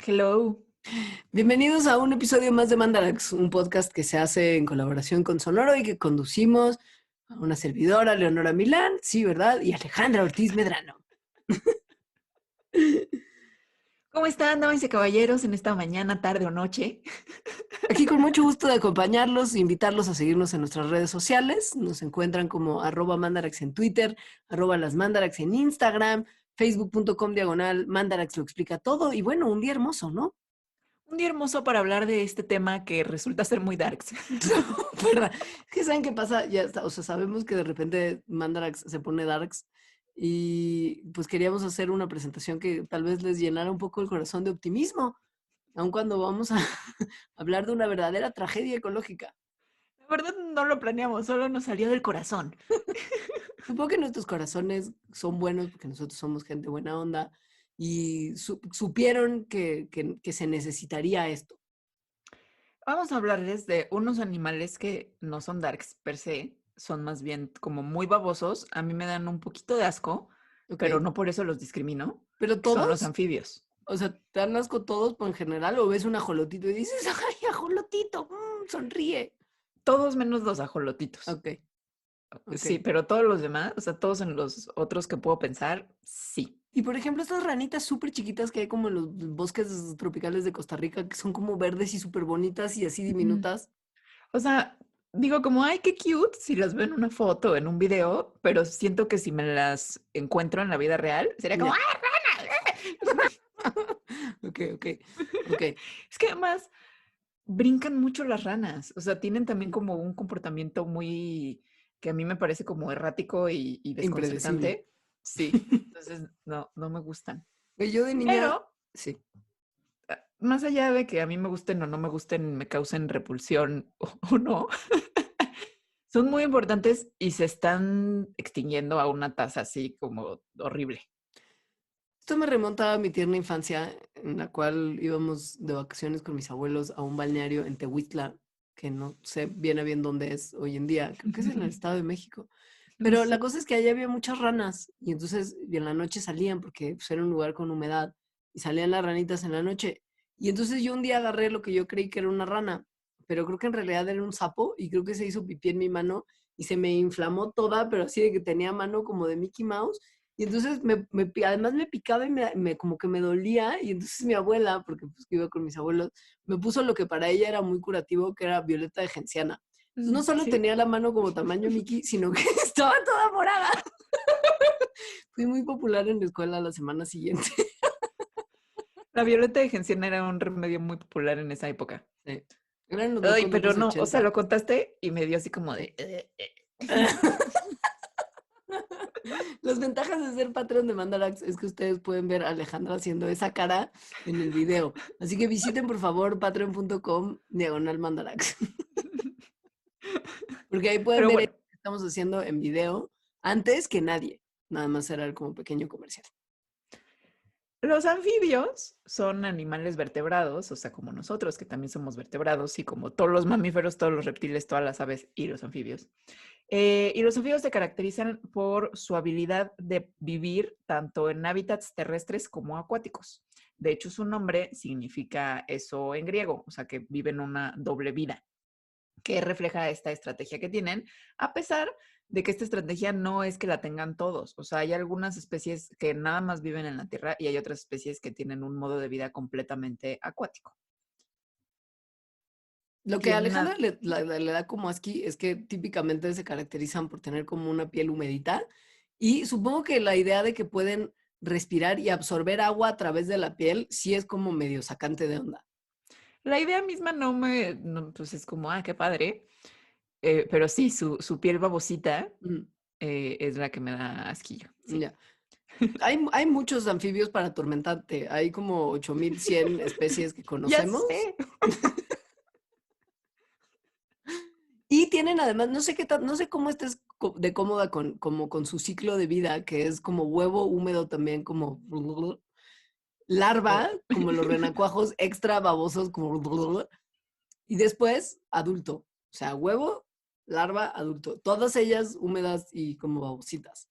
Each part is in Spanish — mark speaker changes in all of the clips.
Speaker 1: Hello.
Speaker 2: Bienvenidos a un episodio más de Mandarax, un podcast que se hace en colaboración con Sonoro y que conducimos a una servidora, Leonora Milán, sí, ¿verdad? Y Alejandra Ortiz Medrano.
Speaker 1: ¿Cómo están, damas y caballeros, en esta mañana, tarde o noche?
Speaker 2: Aquí con mucho gusto de acompañarlos, invitarlos a seguirnos en nuestras redes sociales. Nos encuentran como @Mandarax en Twitter, @lasmandarax en Instagram, facebook.com/Mandarax lo explica todo. Y bueno, un día hermoso, ¿no?
Speaker 1: Un día hermoso para hablar de este tema que resulta ser muy darks.
Speaker 2: ¿Verdad? Es que ¿saben qué pasa? Ya está, o sea, sabemos que de repente Mandarax se pone darks y pues queríamos hacer una presentación que tal vez les llenara un poco el corazón de optimismo, aun cuando vamos a hablar de una verdadera tragedia ecológica.
Speaker 1: La verdad no lo planeamos, solo nos salió del corazón.
Speaker 2: Supongo que nuestros corazones son buenos porque nosotros somos gente buena onda y supieron que se necesitaría esto.
Speaker 1: Vamos a hablarles de unos animales que no son darks per se, son más bien como muy babosos. A mí me dan un poquito de asco,
Speaker 2: ¿Ok?
Speaker 1: pero no por eso los discrimino,
Speaker 2: Pero
Speaker 1: que son los
Speaker 2: todos,
Speaker 1: anfibios.
Speaker 2: o sea, ¿te dan asco todos por en general o ves un ajolotito y dices, ay, ajolotito, sonríe?
Speaker 1: Todos menos los ajolotitos.
Speaker 2: Ok, ok.
Speaker 1: Sí, pero todos los demás, o sea, todos en los otros que puedo pensar, sí.
Speaker 2: Y por ejemplo, estas ranitas súper chiquitas que hay como en los bosques tropicales de Costa Rica, que son como verdes y súper bonitas y así
Speaker 1: Ujú.
Speaker 2: diminutas.
Speaker 1: O sea, digo como, ay, qué cute si las veo en una foto, en un video, pero siento que si me las encuentro en la vida real, sería como,
Speaker 2: Ya.
Speaker 1: ¡ay, rana!
Speaker 2: Ok, ok, ok.
Speaker 1: Es que además brincan mucho las ranas, o sea, tienen también como un comportamiento muy, que a mí me parece como errático y
Speaker 2: Impredecible.
Speaker 1: desconcertante. Sí, entonces no me gustan.
Speaker 2: Y yo de niña,
Speaker 1: Pero
Speaker 2: sí.
Speaker 1: más allá de que a mí me gusten o no me gusten, me causen repulsión o no, son muy importantes y se están extinguiendo a una tasa así como horrible.
Speaker 2: Esto me remonta a mi tierna infancia, en la cual íbamos de vacaciones con mis abuelos a un balneario en Tehuistla, que no sé bien a bien dónde es hoy en día, creo que es en el Estado de México.
Speaker 1: No
Speaker 2: Pero la
Speaker 1: sé.
Speaker 2: cosa es que allá había muchas ranas y entonces y en la noche salían porque pues, era un lugar con humedad y salían las ranitas en la noche. Y entonces yo un día agarré lo que yo creí que era una rana, pero creo que en realidad era un sapo y creo que se hizo pipí en mi mano y se me inflamó toda, pero así de que tenía mano como de Mickey Mouse. Y entonces además me picaba y como que me dolía y entonces mi abuela, porque pues iba con mis abuelos, me puso lo que para ella era muy curativo, que era violeta de genciana. Entonces no solo
Speaker 1: Sí.
Speaker 2: tenía la mano como tamaño Mickey, sino que estaba toda morada. Fui muy popular en la escuela la semana siguiente.
Speaker 1: La violeta de genciana era un remedio muy popular en esa época.
Speaker 2: Sí. Eran los
Speaker 1: Ay,
Speaker 2: locos
Speaker 1: pero
Speaker 2: locos
Speaker 1: no, o sea,
Speaker 2: 80.
Speaker 1: lo contaste y me dio así como
Speaker 2: Sí.
Speaker 1: de...
Speaker 2: Las ventajas de ser patrón de Mandarax es que ustedes pueden ver a Alejandra haciendo esa cara en el video. Así que visiten por favor patreon.com/Mandarax. Porque ahí pueden
Speaker 1: Pero
Speaker 2: ver
Speaker 1: bueno,
Speaker 2: lo que estamos haciendo en video antes que nadie. Nada más era como pequeño comercial.
Speaker 1: los anfibios son animales vertebrados, o sea, como nosotros, que también somos vertebrados, y como todos los mamíferos, todos los reptiles, todas las aves y los anfibios. Y los anfibios se caracterizan por su habilidad de vivir tanto en hábitats terrestres como acuáticos. De hecho, su nombre significa eso en griego, o sea, que viven una doble vida, que refleja esta estrategia que tienen, a pesar de que esta estrategia no es que la tengan todos. O sea, hay algunas especies que nada más viven en la tierra y hay otras especies que tienen un modo de vida completamente acuático.
Speaker 2: Lo que a
Speaker 1: Tienen
Speaker 2: Alejandra
Speaker 1: una...
Speaker 2: le da como asqui es que típicamente se caracterizan por tener como una piel humedita y supongo que la idea de que pueden respirar y absorber agua a través de la piel sí es como medio sacante de onda.
Speaker 1: La idea misma no, pues es como, qué padre. Pero sí, su piel babosita
Speaker 2: Mm,
Speaker 1: es la que me da asquillo, sí.
Speaker 2: ya. Hay muchos anfibios para atormentarte. Hay como 8100 especies que
Speaker 1: Ya
Speaker 2: conocemos.
Speaker 1: sé.
Speaker 2: Y tienen además, no sé no sé cómo estés de cómoda como con su ciclo de vida, que es como huevo húmedo también, como larva, como los renacuajos extra babosos, como y después adulto. O sea, huevo, larva, adulto. Todas ellas húmedas y como babositas.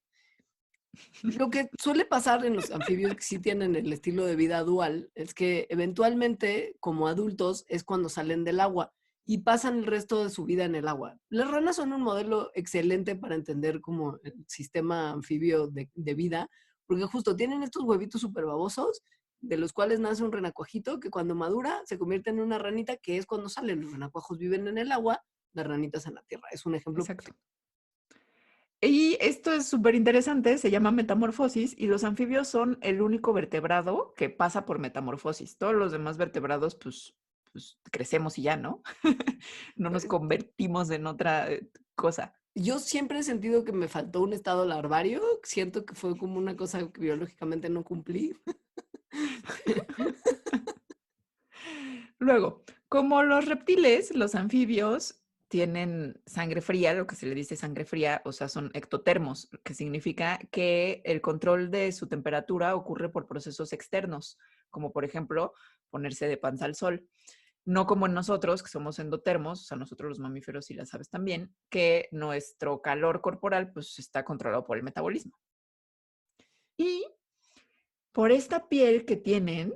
Speaker 2: Lo que suele pasar en los anfibios que sí tienen el estilo de vida dual es que eventualmente, como adultos, es cuando salen del agua y pasan el resto de su vida en el agua. Las ranas son un modelo excelente para entender como el sistema anfibio de vida, porque justo tienen estos huevitos súper babosos, de los cuales nace un renacuajito que cuando madura se convierte en una ranita, que es cuando salen. Los renacuajos viven en el agua, las ranitas en la tierra. Es un ejemplo
Speaker 1: Exacto.
Speaker 2: perfecto.
Speaker 1: Y esto es súper interesante, se llama metamorfosis y los anfibios son el único vertebrado que pasa por metamorfosis. Todos los demás vertebrados, pues crecemos y ya, ¿no? No nos convertimos en otra cosa.
Speaker 2: Yo siempre he sentido que me faltó un estado larvario. Siento que fue como una cosa que biológicamente no cumplí.
Speaker 1: Luego, como los reptiles, los anfibios tienen sangre fría, lo que se le dice sangre fría, o sea, son ectotermos, que significa que el control de su temperatura ocurre por procesos externos, como por ejemplo ponerse de panza al sol. No como en nosotros, que somos endotermos, o sea, nosotros los mamíferos y las aves también, que nuestro calor corporal pues está controlado por el metabolismo. Y por esta piel que tienen,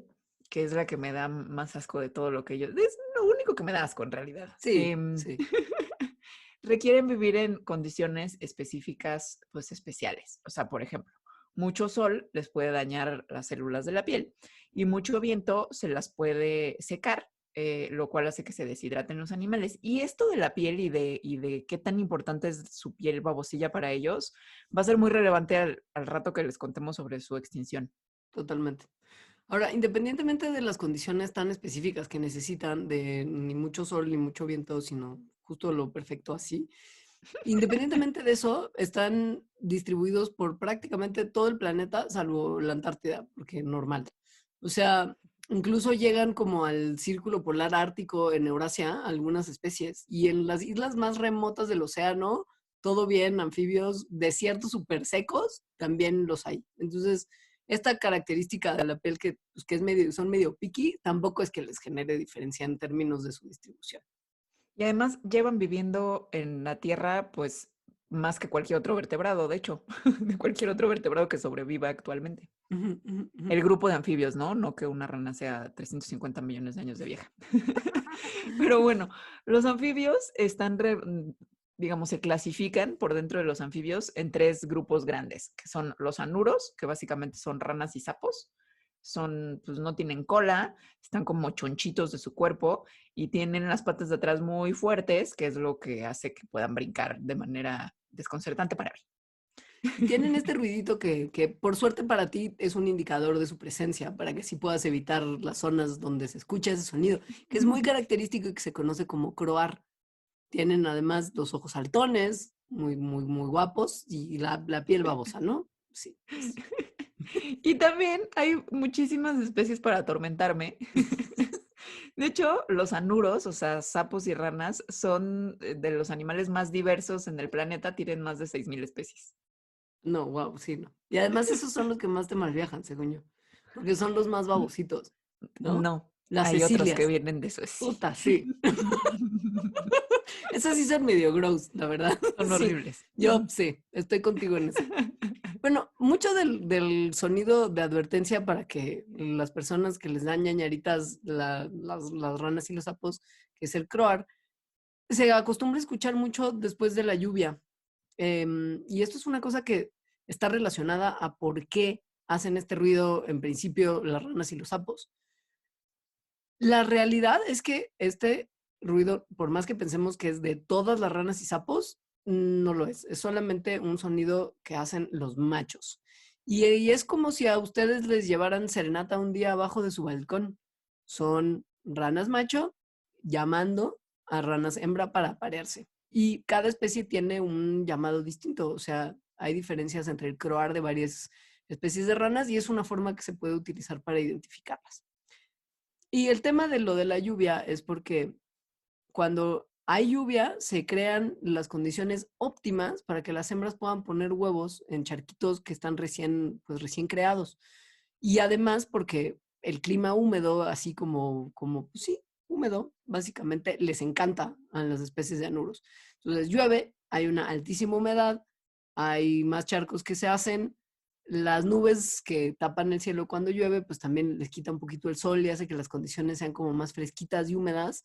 Speaker 1: que es la que me da más asco de todo lo que ellos, es lo único que me da asco en realidad.
Speaker 2: Sí, sí.
Speaker 1: Requieren vivir en condiciones específicas, pues especiales. O sea, por ejemplo, mucho sol les puede dañar las células de la piel y mucho viento se las puede secar, lo cual hace que se deshidraten los animales. Y esto de la piel y de qué tan importante es su piel babosilla para ellos va a ser muy relevante al rato que les contemos sobre su extinción.
Speaker 2: Totalmente. Ahora, independientemente de las condiciones tan específicas que necesitan de ni mucho sol ni mucho viento, sino justo lo perfecto así, independientemente de eso, están distribuidos por prácticamente todo el planeta, salvo la Antártida, porque es normal. O sea, incluso llegan como al círculo polar ártico en Eurasia, algunas especies, y en las islas más remotas del océano, todo bien, anfibios, desiertos súper secos, también los hay. Entonces, esta característica de la piel que, pues, que es medio, son medio picky, tampoco es que les genere diferencia en términos de su distribución.
Speaker 1: Y además llevan viviendo en la Tierra, pues, más que cualquier otro vertebrado, de hecho, de cualquier otro vertebrado que sobreviva actualmente.
Speaker 2: Ujú, ujú, ujú.
Speaker 1: El grupo de anfibios, ¿no? No que una rana sea 350 millones de años de vieja. Pero bueno, los anfibios están, digamos, se clasifican por dentro de los anfibios en tres grupos grandes, que son los anuros, que básicamente son ranas y sapos. Son, pues no tienen cola, están como chonchitos de su cuerpo y tienen las patas de atrás muy fuertes, que es lo que hace que puedan brincar de manera desconcertante para mí.
Speaker 2: Y tienen este ruidito que por suerte para ti es un indicador de su presencia, para que así puedas evitar las zonas donde se escucha ese sonido, que es muy característico y que se conoce como croar. Tienen además los ojos saltones, muy, muy, muy guapos, y la piel babosa, ¿no? Sí.
Speaker 1: Y también hay muchísimas especies para atormentarme. De hecho, los anuros, o sea, sapos y ranas, son de los animales más diversos en el planeta, tienen más de 6,000 especies.
Speaker 2: No, wow, sí, no. Y además esos son los que más te malviajan, según yo, porque son los más
Speaker 1: N-
Speaker 2: babositos, ¿no?
Speaker 1: No,
Speaker 2: Las
Speaker 1: hay otros que
Speaker 2: Cecilias,
Speaker 1: vienen de Suecia.
Speaker 2: puta, sí. Esas sí son medio gross, la verdad.
Speaker 1: Son
Speaker 2: Sí,
Speaker 1: horribles.
Speaker 2: yo sí, estoy contigo en eso. Bueno, mucho del sonido de advertencia para que las personas que les dan ñañaritas las ranas y los sapos, que es el croar, se acostumbra a escuchar mucho después de la lluvia. Y esto es una cosa que está relacionada a por qué hacen este ruido en principio las ranas y los sapos. La realidad es que este ruido, por más que pensemos que es de todas las ranas y sapos, no lo es. Es solamente un sonido que hacen los machos. Y es como si a ustedes les llevaran serenata un día abajo de su balcón. Son ranas macho llamando a ranas hembra para aparearse. Y cada especie tiene un llamado distinto. O sea, hay diferencias entre el croar de varias especies de ranas y es una forma que se puede utilizar para identificarlas. Y el tema de lo de la lluvia es porque cuando hay lluvia se crean las condiciones óptimas para que las hembras puedan poner huevos en charquitos que están recién, pues recién creados. Y además porque el clima húmedo, así como pues sí, húmedo, básicamente les encanta a las especies de anuros. Entonces llueve, hay una altísima humedad, hay más charcos que se hacen, las nubes que tapan el cielo cuando llueve, pues también les quita un poquito el sol y hace que las condiciones sean como más fresquitas y húmedas.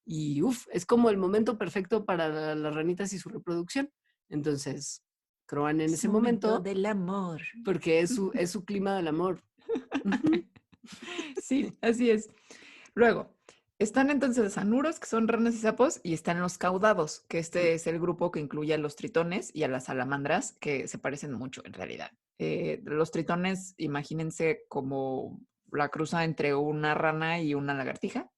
Speaker 2: Y es como el momento perfecto para las ranitas y su reproducción. Entonces, croan en
Speaker 1: Es
Speaker 2: ese
Speaker 1: momento
Speaker 2: momento
Speaker 1: del amor.
Speaker 2: porque es su clima del amor. Ujú.
Speaker 1: Sí, así es. Luego, están entonces los anuros, que son ranas y sapos, y están los caudados, que este es el grupo que incluye a los tritones y a las salamandras, que se parecen mucho en realidad. Los tritones, imagínense como la cruza entre una rana y una lagartija.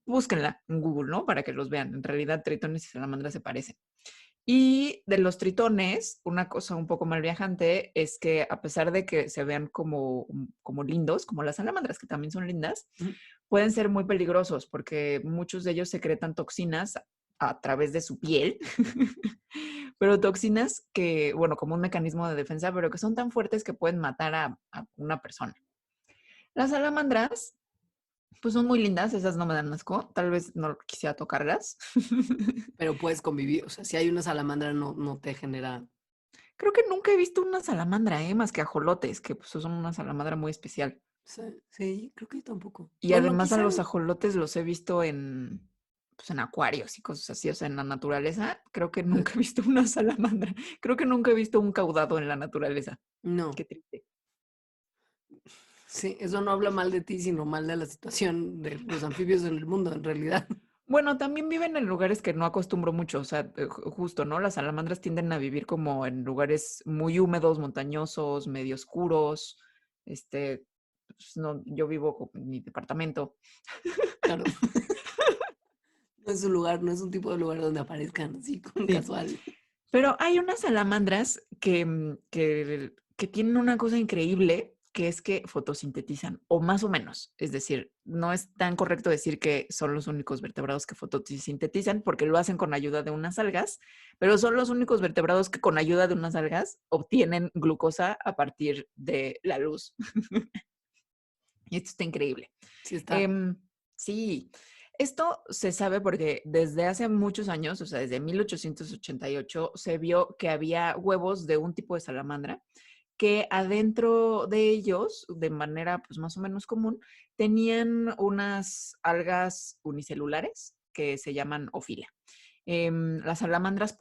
Speaker 1: Búsquenla en Google, ¿no? Para que los vean. En realidad, tritones y salamandras se parecen. Y de los tritones, una cosa un poco mal viajante es que a pesar de que se vean como lindos, como las salamandras, que también son lindas, pueden ser muy peligrosos porque muchos de ellos secretan toxinas a través de su piel, pero toxinas que, bueno, como un mecanismo de defensa, pero que son tan fuertes que pueden matar a una persona. Las salamandras, pues son muy lindas, esas no me dan asco, tal vez no quisiera tocarlas.
Speaker 2: Pero puedes convivir. O sea, si hay una salamandra, no te genera.
Speaker 1: Creo que nunca he visto una salamandra, más que ajolotes, que pues son una salamandra muy especial.
Speaker 2: Sí, sí, creo que yo tampoco.
Speaker 1: Y
Speaker 2: Bueno,
Speaker 1: además a
Speaker 2: quizá.
Speaker 1: los ajolotes los he visto pues en acuarios y cosas así, o sea, en la naturaleza. Creo que nunca he visto una salamandra. Creo que nunca he visto un caudado en la naturaleza.
Speaker 2: No.
Speaker 1: Qué triste.
Speaker 2: Sí, eso no habla mal de ti, sino mal de la situación de los anfibios en el mundo, en realidad.
Speaker 1: Bueno, también viven en lugares que no acostumbro mucho, o sea, justo, ¿no? Las salamandras tienden a vivir como en lugares muy húmedos, montañosos, medio oscuros. Pues, no, yo vivo en mi departamento.
Speaker 2: Claro. No es un lugar, no es un tipo de lugar donde aparezcan así como
Speaker 1: Sí.
Speaker 2: casual.
Speaker 1: Pero hay unas salamandras que tienen una cosa increíble, que es que fotosintetizan, o más o menos. Es decir, no es tan correcto decir que son los únicos vertebrados que fotosintetizan, porque lo hacen con ayuda de unas algas, pero son los únicos vertebrados que con ayuda de unas algas obtienen glucosa a partir de la luz. Y esto está increíble.
Speaker 2: Sí está.
Speaker 1: Em, sí, esto se sabe porque desde hace muchos años, o sea, desde 1888, se vio que había huevos de un tipo de salamandra que adentro de ellos, de manera pues más o menos común, tenían unas algas unicelulares que se llaman ofila. Estas salamandras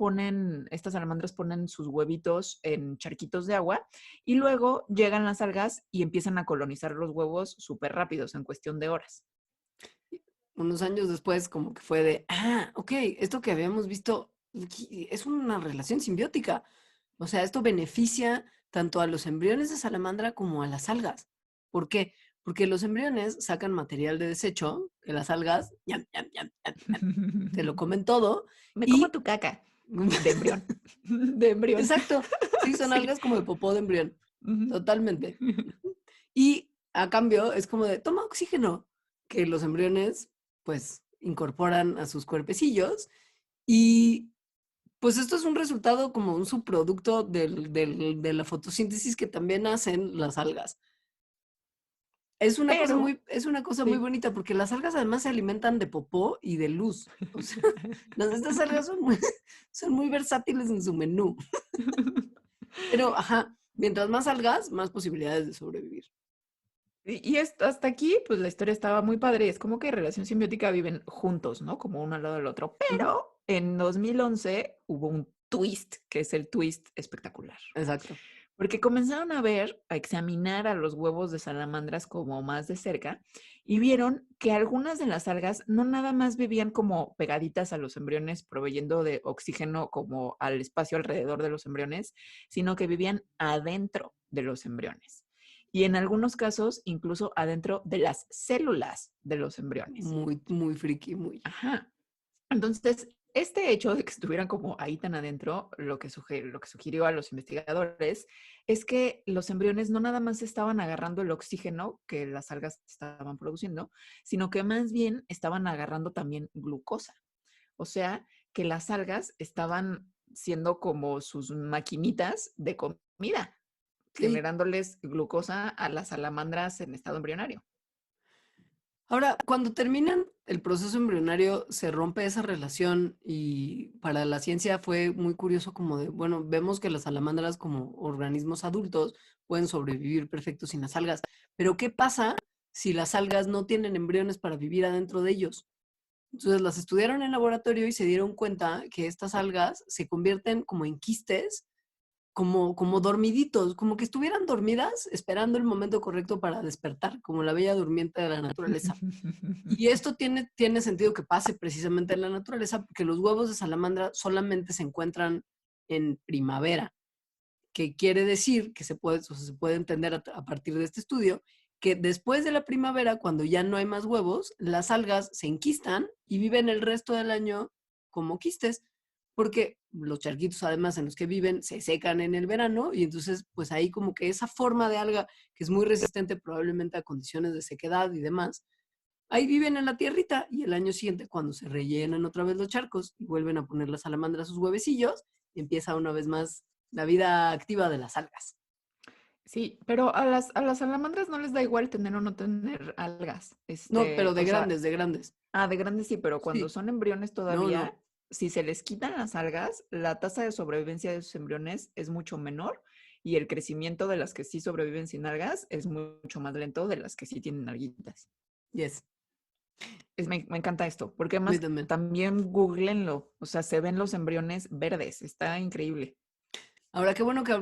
Speaker 1: ponen sus huevitos en charquitos de agua y luego llegan las algas y empiezan a colonizar los huevos súper rápidos, en cuestión de horas.
Speaker 2: Unos años después, como que fue de, ok, esto que habíamos visto es una relación simbiótica. O sea, esto beneficia tanto a los embriones de salamandra como a las algas. ¿Por qué? Porque los embriones sacan material de desecho, que las algas, ñam, ñam, ñam, ñam, ñam, te lo comen todo
Speaker 1: Me como
Speaker 2: y...
Speaker 1: tu caca de embrión. De embrión.
Speaker 2: Exacto, sí, son
Speaker 1: Sí.
Speaker 2: algas como de popó de embrión,
Speaker 1: Ujú.
Speaker 2: totalmente. Y a cambio es como de, toma oxígeno, que los embriones pues incorporan a sus cuerpecillos y pues esto es un resultado como un subproducto de la fotosíntesis que también hacen las algas.
Speaker 1: Pero,
Speaker 2: Es una cosa muy
Speaker 1: sí.
Speaker 2: bonita porque las algas además se alimentan de popó y de luz. O sea, estas algas son muy versátiles en su menú. Pero, ajá, mientras más algas, más posibilidades de sobrevivir.
Speaker 1: Hasta aquí, pues la historia estaba muy padre. Es como que relación simbiótica viven juntos, ¿no? Como uno al lado del otro.
Speaker 2: Ujú,
Speaker 1: Pero en 2011 hubo un twist, que es el twist espectacular.
Speaker 2: exacto.
Speaker 1: Porque comenzaron a examinar a los huevos de salamandras como más de cerca y vieron que algunas de las algas no nada más vivían como pegaditas a los embriones, proveyendo de oxígeno como al espacio alrededor de los embriones, sino que vivían adentro de los embriones. Y en algunos casos, incluso adentro de las células de los embriones.
Speaker 2: Muy, muy friki, muy.
Speaker 1: Ajá. Entonces, este hecho de que estuvieran como ahí tan adentro, lo que sugirió a los investigadores es que los embriones no nada más estaban agarrando el oxígeno que las algas estaban produciendo, sino que más bien estaban agarrando también glucosa. O sea, que las algas estaban siendo como sus maquinitas de comida,
Speaker 2: Sí,
Speaker 1: generándoles glucosa a las salamandras en estado embrionario.
Speaker 2: Ahora, cuando terminan el proceso embrionario, se rompe esa relación y para la ciencia fue muy curioso como de, bueno, vemos que las salamandras como organismos adultos pueden sobrevivir perfecto sin las algas, pero ¿qué pasa si las algas no tienen embriones para vivir adentro de ellos? Entonces las estudiaron en laboratorio y se dieron cuenta que estas algas se convierten como en quistes como dormiditos, como que estuvieran dormidas esperando el momento correcto para despertar, como la bella durmiente de la naturaleza. Y esto tiene sentido que pase precisamente en la naturaleza, porque los huevos de salamandra solamente se encuentran en primavera, que quiere decir que se puede entender a partir de este estudio, que después de la primavera, cuando ya no hay más huevos, las algas se enquistan y viven el resto del año como quistes, porque los charquitos además en los que viven se secan en el verano y entonces pues ahí como que esa forma de alga que es muy resistente probablemente a condiciones de sequedad y demás, ahí viven en la tierrita y el año siguiente cuando se rellenan otra vez los charcos y vuelven a poner las salamandras sus huevecillos, empieza una vez más la vida activa de las algas.
Speaker 1: Sí, pero a las salamandras no les da igual tener o no tener algas.
Speaker 2: No, pero
Speaker 1: O sea,
Speaker 2: de grandes.
Speaker 1: de grandes sí, pero cuando
Speaker 2: Sí,
Speaker 1: son embriones
Speaker 2: no, no.
Speaker 1: todavía, si se les quitan las algas, la tasa de sobrevivencia de sus embriones es mucho menor y el crecimiento de las que sí sobreviven sin algas es mucho más lento de las que sí tienen alguitas.
Speaker 2: Yes,
Speaker 1: Me encanta esto, porque
Speaker 2: a mí
Speaker 1: además
Speaker 2: también.
Speaker 1: también googleenlo, o sea, se ven los embriones verdes, está increíble.
Speaker 2: Ahora, qué bueno que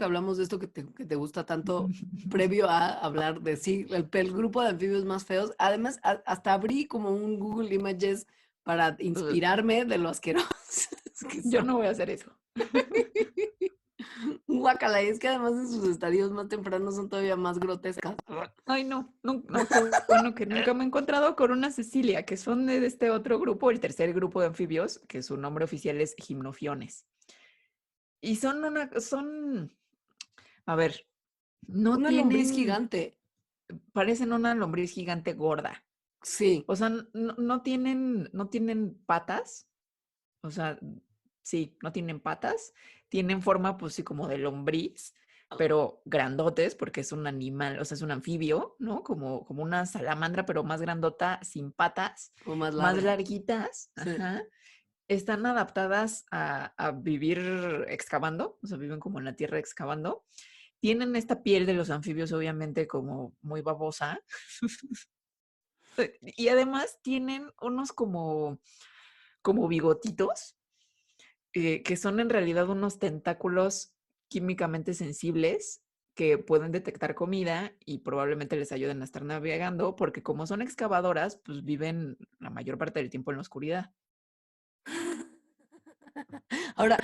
Speaker 2: hablamos de esto que te gusta tanto previo a hablar de sí, el grupo de anfibios más feos. Además, hasta abrí como un Google Images para
Speaker 1: Ugh,
Speaker 2: inspirarme de lo asquerosos que
Speaker 1: yo
Speaker 2: son.
Speaker 1: no voy a hacer eso.
Speaker 2: Guácala, y es que además en sus estadios más tempranos son todavía más grotescas.
Speaker 1: Ay, no, no, no, qué bueno que nunca me he encontrado con una Cecilia, que son de este otro grupo, el tercer grupo de anfibios, que su nombre oficial es gimnofiones. Y a ver, no
Speaker 2: Una lombriz
Speaker 1: tienen,
Speaker 2: gigante.
Speaker 1: parecen una lombriz gigante gorda.
Speaker 2: Sí.
Speaker 1: O sea, no tienen patas. O sea, sí, no tienen patas. Tienen forma, pues sí, como de lombriz, pero grandotes, porque es un animal, o sea, es un anfibio, ¿no? Como una salamandra, pero más grandota, sin patas,
Speaker 2: O más
Speaker 1: más
Speaker 2: larga.
Speaker 1: larguitas.
Speaker 2: Sí.
Speaker 1: Ajá. Están adaptadas a vivir excavando, o sea, viven como en la tierra excavando. Tienen esta piel de los anfibios, obviamente, como muy babosa. Y además tienen unos como bigotitos, que son en realidad unos tentáculos químicamente sensibles que pueden detectar comida y probablemente les ayuden a estar navegando, porque como son excavadoras, pues viven la mayor parte del tiempo en la oscuridad.
Speaker 2: Ahora,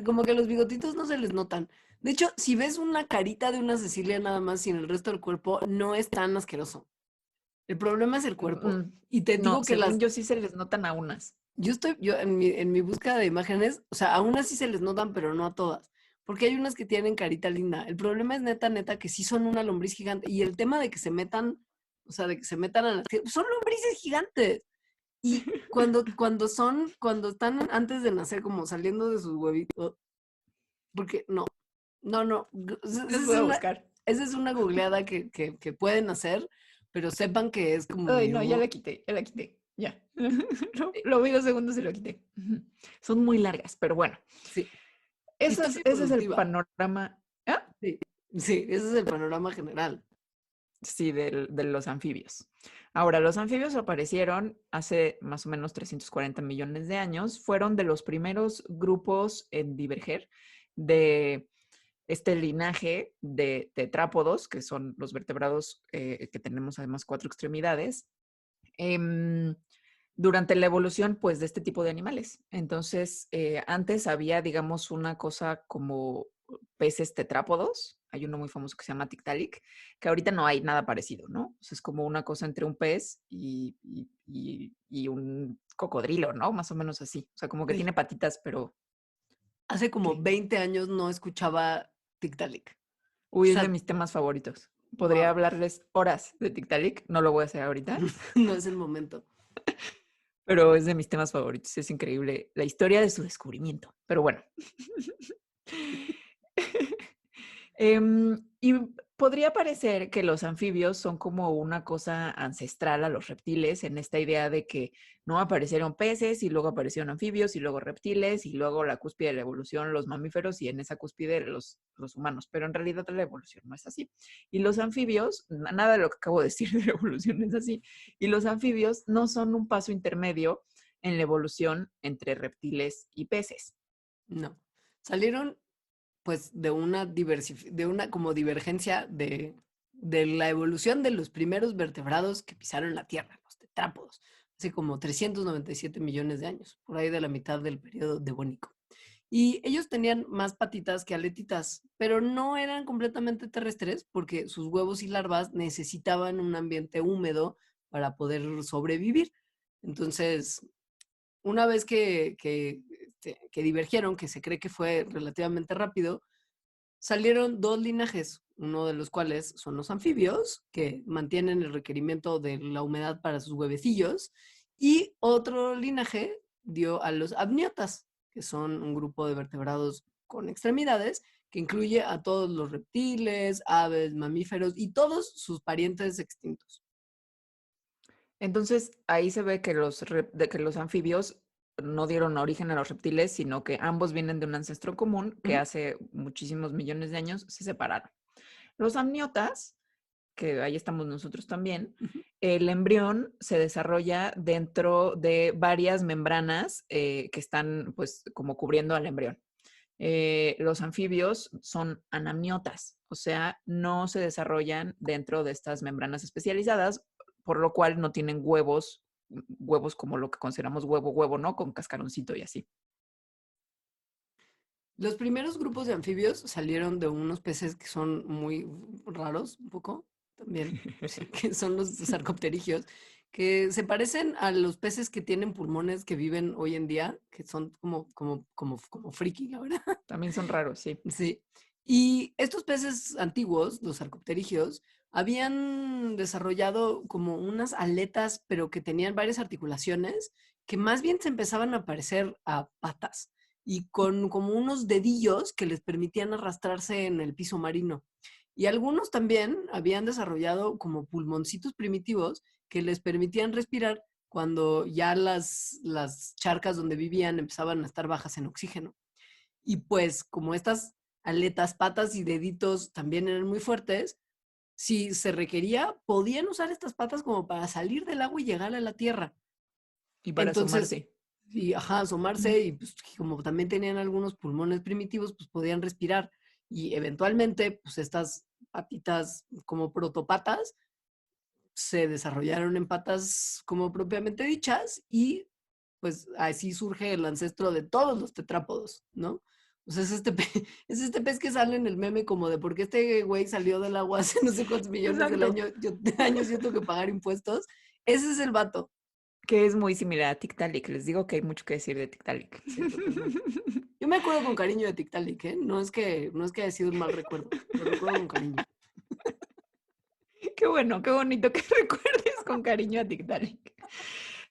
Speaker 2: como que los bigotitos no se les notan. De hecho, si ves una carita de una Cecilia nada más sin el resto del cuerpo, no es tan asqueroso. El problema es el cuerpo. Y te
Speaker 1: No,
Speaker 2: digo que
Speaker 1: según yo sí se les notan a unas.
Speaker 2: yo en mi búsqueda de imágenes, o sea, a unas sí se les notan, pero no a todas. Porque hay unas que tienen carita linda. El problema es neta, que sí son una lombriz gigante. Y el tema de que se metan, o sea, de que se metan a las... Son lombrices gigantes. Y cuando están antes de nacer, como saliendo de sus huevitos, porque no,
Speaker 1: Los voy a buscar.
Speaker 2: esa es una googleada que pueden hacer, pero sepan que es como
Speaker 1: Ay,
Speaker 2: medio,
Speaker 1: no, ya la quité, ya la quité. Ya. Lo vi 2 segundos y lo quité. Son muy largas, pero bueno.
Speaker 2: sí, y
Speaker 1: Ese
Speaker 2: está
Speaker 1: es,
Speaker 2: muy
Speaker 1: ese es el
Speaker 2: productiva,
Speaker 1: panorama. ¿Ah?
Speaker 2: sí, sí, ese es el panorama general.
Speaker 1: Sí, de los anfibios. Ahora, los anfibios aparecieron hace más o menos 340 millones de años. Fueron de los primeros grupos en diverger de este linaje de tetrápodos, que son los vertebrados que tenemos además 4 extremidades, em, durante la evolución, pues, de este tipo de animales. Entonces, antes había, digamos, una cosa como peces tetrápodos. Hay uno muy famoso que se llama Tiktaalik, que ahorita no hay nada parecido, ¿no? O sea, es como una cosa entre un pez y un cocodrilo, ¿no? Más o menos así. O sea, como que
Speaker 2: Güey,
Speaker 1: tiene patitas, pero
Speaker 2: hace como
Speaker 1: ¿qué?
Speaker 2: 20 años no escuchaba Tiktaalik. O
Speaker 1: Uy, es de
Speaker 2: sea,
Speaker 1: mis temas favoritos. Podría
Speaker 2: wow,
Speaker 1: hablarles horas de Tiktaalik, no lo voy a hacer ahorita,
Speaker 2: no es el momento.
Speaker 1: pero es de mis temas favoritos. Es increíble la historia de su descubrimiento. Pero bueno. Y podría parecer que los anfibios son como una cosa ancestral a los reptiles, en esta idea de que no aparecieron peces y luego aparecieron anfibios y luego reptiles y luego la cúspide de la evolución, los mamíferos y en esa cúspide los humanos. Pero en realidad la evolución no es así. Y los anfibios, nada de lo que acabo de decir de la evolución es así. Y los anfibios no son un paso intermedio en la evolución entre reptiles y peces.
Speaker 2: No. Salieron pues de una como divergencia de la evolución de los primeros vertebrados que pisaron la Tierra, los tetrápodos, hace como 397 millones de años, por ahí de la mitad del periodo devónico. Y ellos tenían más patitas que aletitas, pero no eran completamente terrestres porque sus huevos y larvas necesitaban un ambiente húmedo para poder sobrevivir. Entonces, una vez que divergieron, que se cree que fue relativamente rápido, salieron dos linajes, uno de los cuales son los anfibios, que mantienen el requerimiento de la humedad para sus huevecillos, y otro linaje dio a los amniotas, que son un grupo de vertebrados con extremidades, que incluye a todos los reptiles, aves, mamíferos y todos sus parientes extintos.
Speaker 1: Entonces, ahí se ve que de que los anfibios no dieron origen a los reptiles, sino que ambos vienen de un ancestro común que
Speaker 2: Ujú,
Speaker 1: hace muchísimos millones de años se separaron. Los amniotas, que ahí estamos nosotros también,
Speaker 2: ujú.
Speaker 1: el embrión se desarrolla dentro de varias membranas que están pues como cubriendo al embrión. Los anfibios son anamniotas, o sea, no se desarrollan dentro de estas membranas especializadas, por lo cual no tienen huevos como lo que consideramos huevo, ¿no? Con cascaroncito y así.
Speaker 2: Los primeros grupos de anfibios salieron de unos peces que son muy raros, un poco también, sí, que son los sarcopterigios, que se parecen a los peces que tienen pulmones que viven hoy en día, que son como friki, la verdad.
Speaker 1: También son raros, sí.
Speaker 2: Sí. Y estos peces antiguos, los sarcopterigios, habían desarrollado como unas aletas, pero que tenían varias articulaciones, que más bien se empezaban a parecer a patas y con como unos dedillos que les permitían arrastrarse en el piso marino. Y algunos también habían desarrollado como pulmoncitos primitivos que les permitían respirar cuando ya las charcas donde vivían empezaban a estar bajas en oxígeno. Y pues como estas aletas, patas y deditos también eran muy fuertes, si se requería, podían usar estas patas como para salir del agua y llegar a la tierra.
Speaker 1: Y para
Speaker 2: Entonces,
Speaker 1: asomarse.
Speaker 2: y ajá, asomarse y pues como también tenían algunos pulmones primitivos, pues podían respirar. Y eventualmente, pues estas patitas como protopatas se desarrollaron en patas como propiamente dichas y pues así surge el ancestro de todos los tetrápodos, ¿no? O sea, es este pez que sale en el meme como de por qué este güey salió del agua hace no sé cuántos millones
Speaker 1: Exacto.
Speaker 2: de años y yo tengo que pagar impuestos. Ese es el vato.
Speaker 1: Que es muy similar a Tiktaalik. Les digo que hay mucho que decir de Tiktaalik.
Speaker 2: Sí, totalmente. Yo me acuerdo con cariño de Tiktaalik, ¿eh? No es que haya sido un mal recuerdo, lo recuerdo con cariño.
Speaker 1: Qué bueno, qué bonito que recuerdes con cariño a Tiktaalik.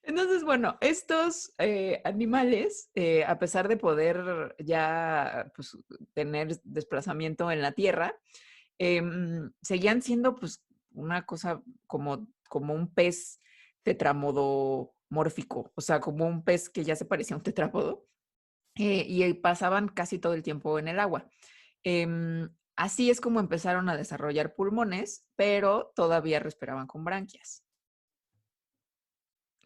Speaker 1: Entonces, bueno, estos animales, a pesar de poder ya pues, tener desplazamiento en la tierra, seguían siendo pues una cosa como un pez tetramodomórfico, o sea, como un pez que ya se parecía a un tetrápodo, y pasaban casi todo el tiempo en el agua. Así es como empezaron a desarrollar pulmones, pero todavía respiraban con branquias.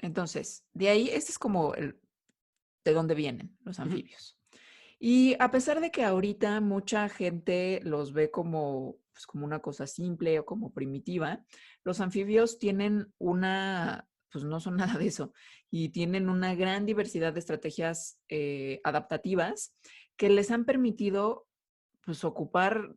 Speaker 1: Entonces, de ahí, este es como de dónde vienen los
Speaker 2: Ujú.
Speaker 1: anfibios. Y a pesar de que ahorita mucha gente los ve como, pues, como una cosa simple o como primitiva, los anfibios tienen pues no son nada de eso, y tienen una gran diversidad de estrategias adaptativas que les han permitido pues ocupar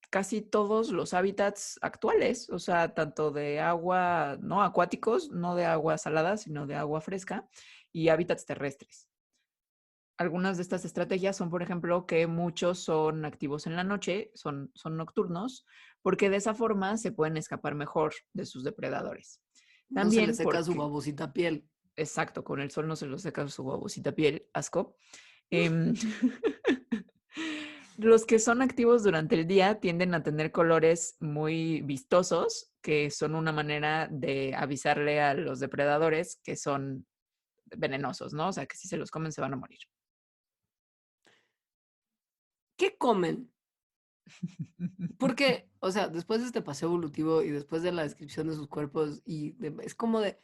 Speaker 1: casi todos los hábitats actuales, o sea, tanto de agua, no acuáticos, no de agua salada, sino de agua fresca y hábitats terrestres. Algunas de estas estrategias son, por ejemplo, que muchos son activos en la noche, son nocturnos, porque de esa forma se pueden escapar mejor de sus depredadores.
Speaker 2: No se le
Speaker 1: También
Speaker 2: seca su
Speaker 1: porque,
Speaker 2: babosita piel.
Speaker 1: exacto, con el sol no se los seca su babosita piel, asco. Em, Los que son activos durante el día tienden a tener colores muy vistosos, que son una manera de avisarle a los depredadores que son venenosos, ¿no? O sea, que si se los comen se van a morir.
Speaker 2: ¿Qué comen? Porque, o sea, después de este paseo evolutivo y después de la descripción de sus cuerpos es como de,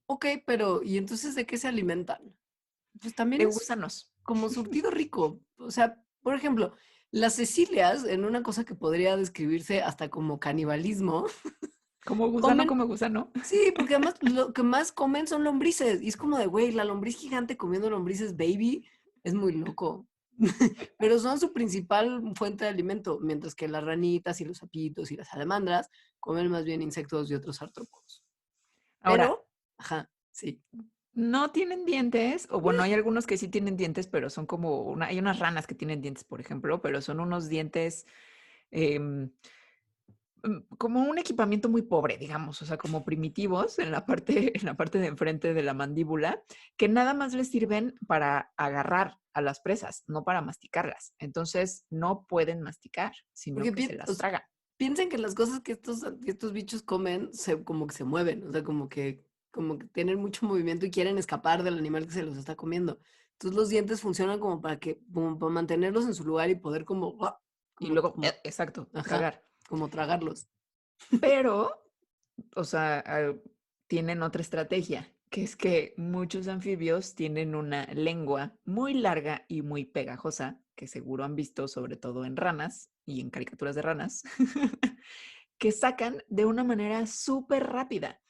Speaker 2: ok, pero ¿y entonces de qué se alimentan? Pues también
Speaker 1: De
Speaker 2: es
Speaker 1: gusanos.
Speaker 2: como surtido rico. O sea, por ejemplo, las cecilias, en una cosa que podría describirse hasta como canibalismo,
Speaker 1: Como gusano,
Speaker 2: comen,
Speaker 1: como gusano.
Speaker 2: sí, porque además lo que más comen son lombrices. Y es como de, güey, la lombriz gigante comiendo lombrices baby es muy loco. Pero son su principal fuente de alimento, mientras que las ranitas y los sapitos y las salamandras comen más bien insectos y otros artrópodos.
Speaker 1: Ahora,
Speaker 2: Pero, ajá, sí.
Speaker 1: no tienen dientes, o bueno, hay algunos que sí tienen dientes, pero son como hay unas ranas que tienen dientes, por ejemplo, pero son unos dientes em, como un equipamiento muy pobre, digamos, o sea, como primitivos en la parte de enfrente de la mandíbula, que nada más les sirven para agarrar a las presas, no para masticarlas. Entonces, no pueden masticar, sino
Speaker 2: Porque
Speaker 1: que se las tragan.
Speaker 2: piensen que las cosas que estos bichos comen como que se mueven, o sea, como que tienen mucho movimiento y quieren escapar del animal que se los está comiendo. Entonces los dientes funcionan como para mantenerlos en su lugar y poder como,
Speaker 1: Y luego,
Speaker 2: como,
Speaker 1: exacto,
Speaker 2: ajá,
Speaker 1: tragar.
Speaker 2: como tragarlos.
Speaker 1: Pero, o sea, tienen otra estrategia, que es que muchos anfibios tienen una lengua muy larga y muy pegajosa, que seguro han visto sobre todo en ranas y en caricaturas de ranas, que sacan de una manera súper rápida.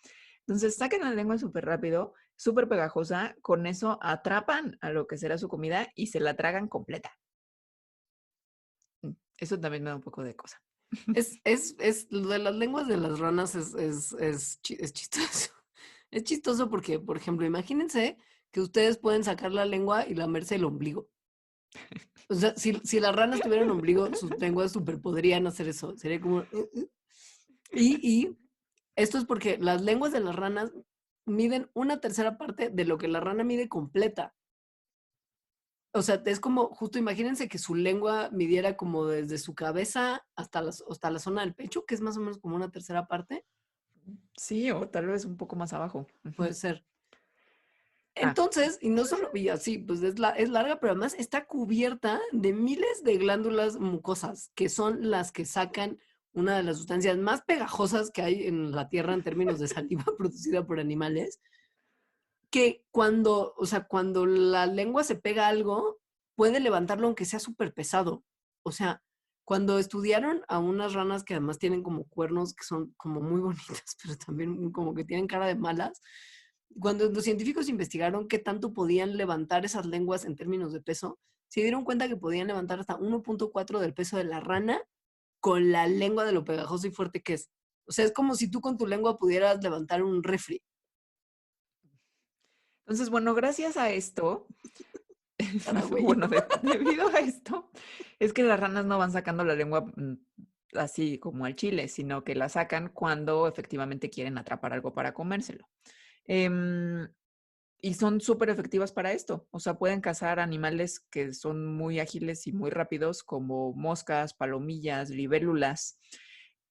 Speaker 1: Entonces sacan la lengua súper rápido, súper pegajosa, con eso atrapan a lo que será su comida y se la tragan completa. Eso también me da un poco de cosa.
Speaker 2: Lo de las lenguas de las ranas es chistoso. Es chistoso porque, por ejemplo, imagínense que ustedes pueden sacar la lengua y lamerse el ombligo. O sea, si las ranas tuvieran ombligo, sus lenguas super podrían hacer eso. Sería como... Y esto es porque las lenguas de las ranas miden una tercera parte de lo que la rana mide completa. O sea, es como, justo imagínense que su lengua midiera como desde su cabeza hasta la zona del pecho, que es más o menos como una tercera parte.
Speaker 1: Sí, o tal vez un poco más abajo.
Speaker 2: Puede ser.
Speaker 1: Ah,
Speaker 2: Entonces, y no solo, y así, pues es larga, pero además está cubierta de miles de glándulas mucosas, que son las que sacan una de las sustancias más pegajosas que hay en la Tierra en términos de saliva producida por animales, que cuando, o sea, cuando la lengua se pega a algo, puede levantarlo aunque sea súper pesado. O sea, cuando estudiaron a unas ranas que además tienen como cuernos que son como muy bonitas, pero también como que tienen cara de malas, cuando los científicos investigaron qué tanto podían levantar esas lenguas en términos de peso, se dieron cuenta que podían levantar hasta 1.4 del peso de la rana con la lengua de lo pegajoso y fuerte que es. O sea, es como si tú con tu lengua pudieras levantar un refri.
Speaker 1: entonces, bueno, gracias a esto,
Speaker 2: Güey.
Speaker 1: bueno, debido a esto, es que las ranas no van sacando la lengua así como al chile, sino que la sacan cuando efectivamente quieren atrapar algo para comérselo. Em, y son súper efectivas para esto. O sea, pueden cazar animales que son muy ágiles y muy rápidos, como moscas, palomillas, libélulas,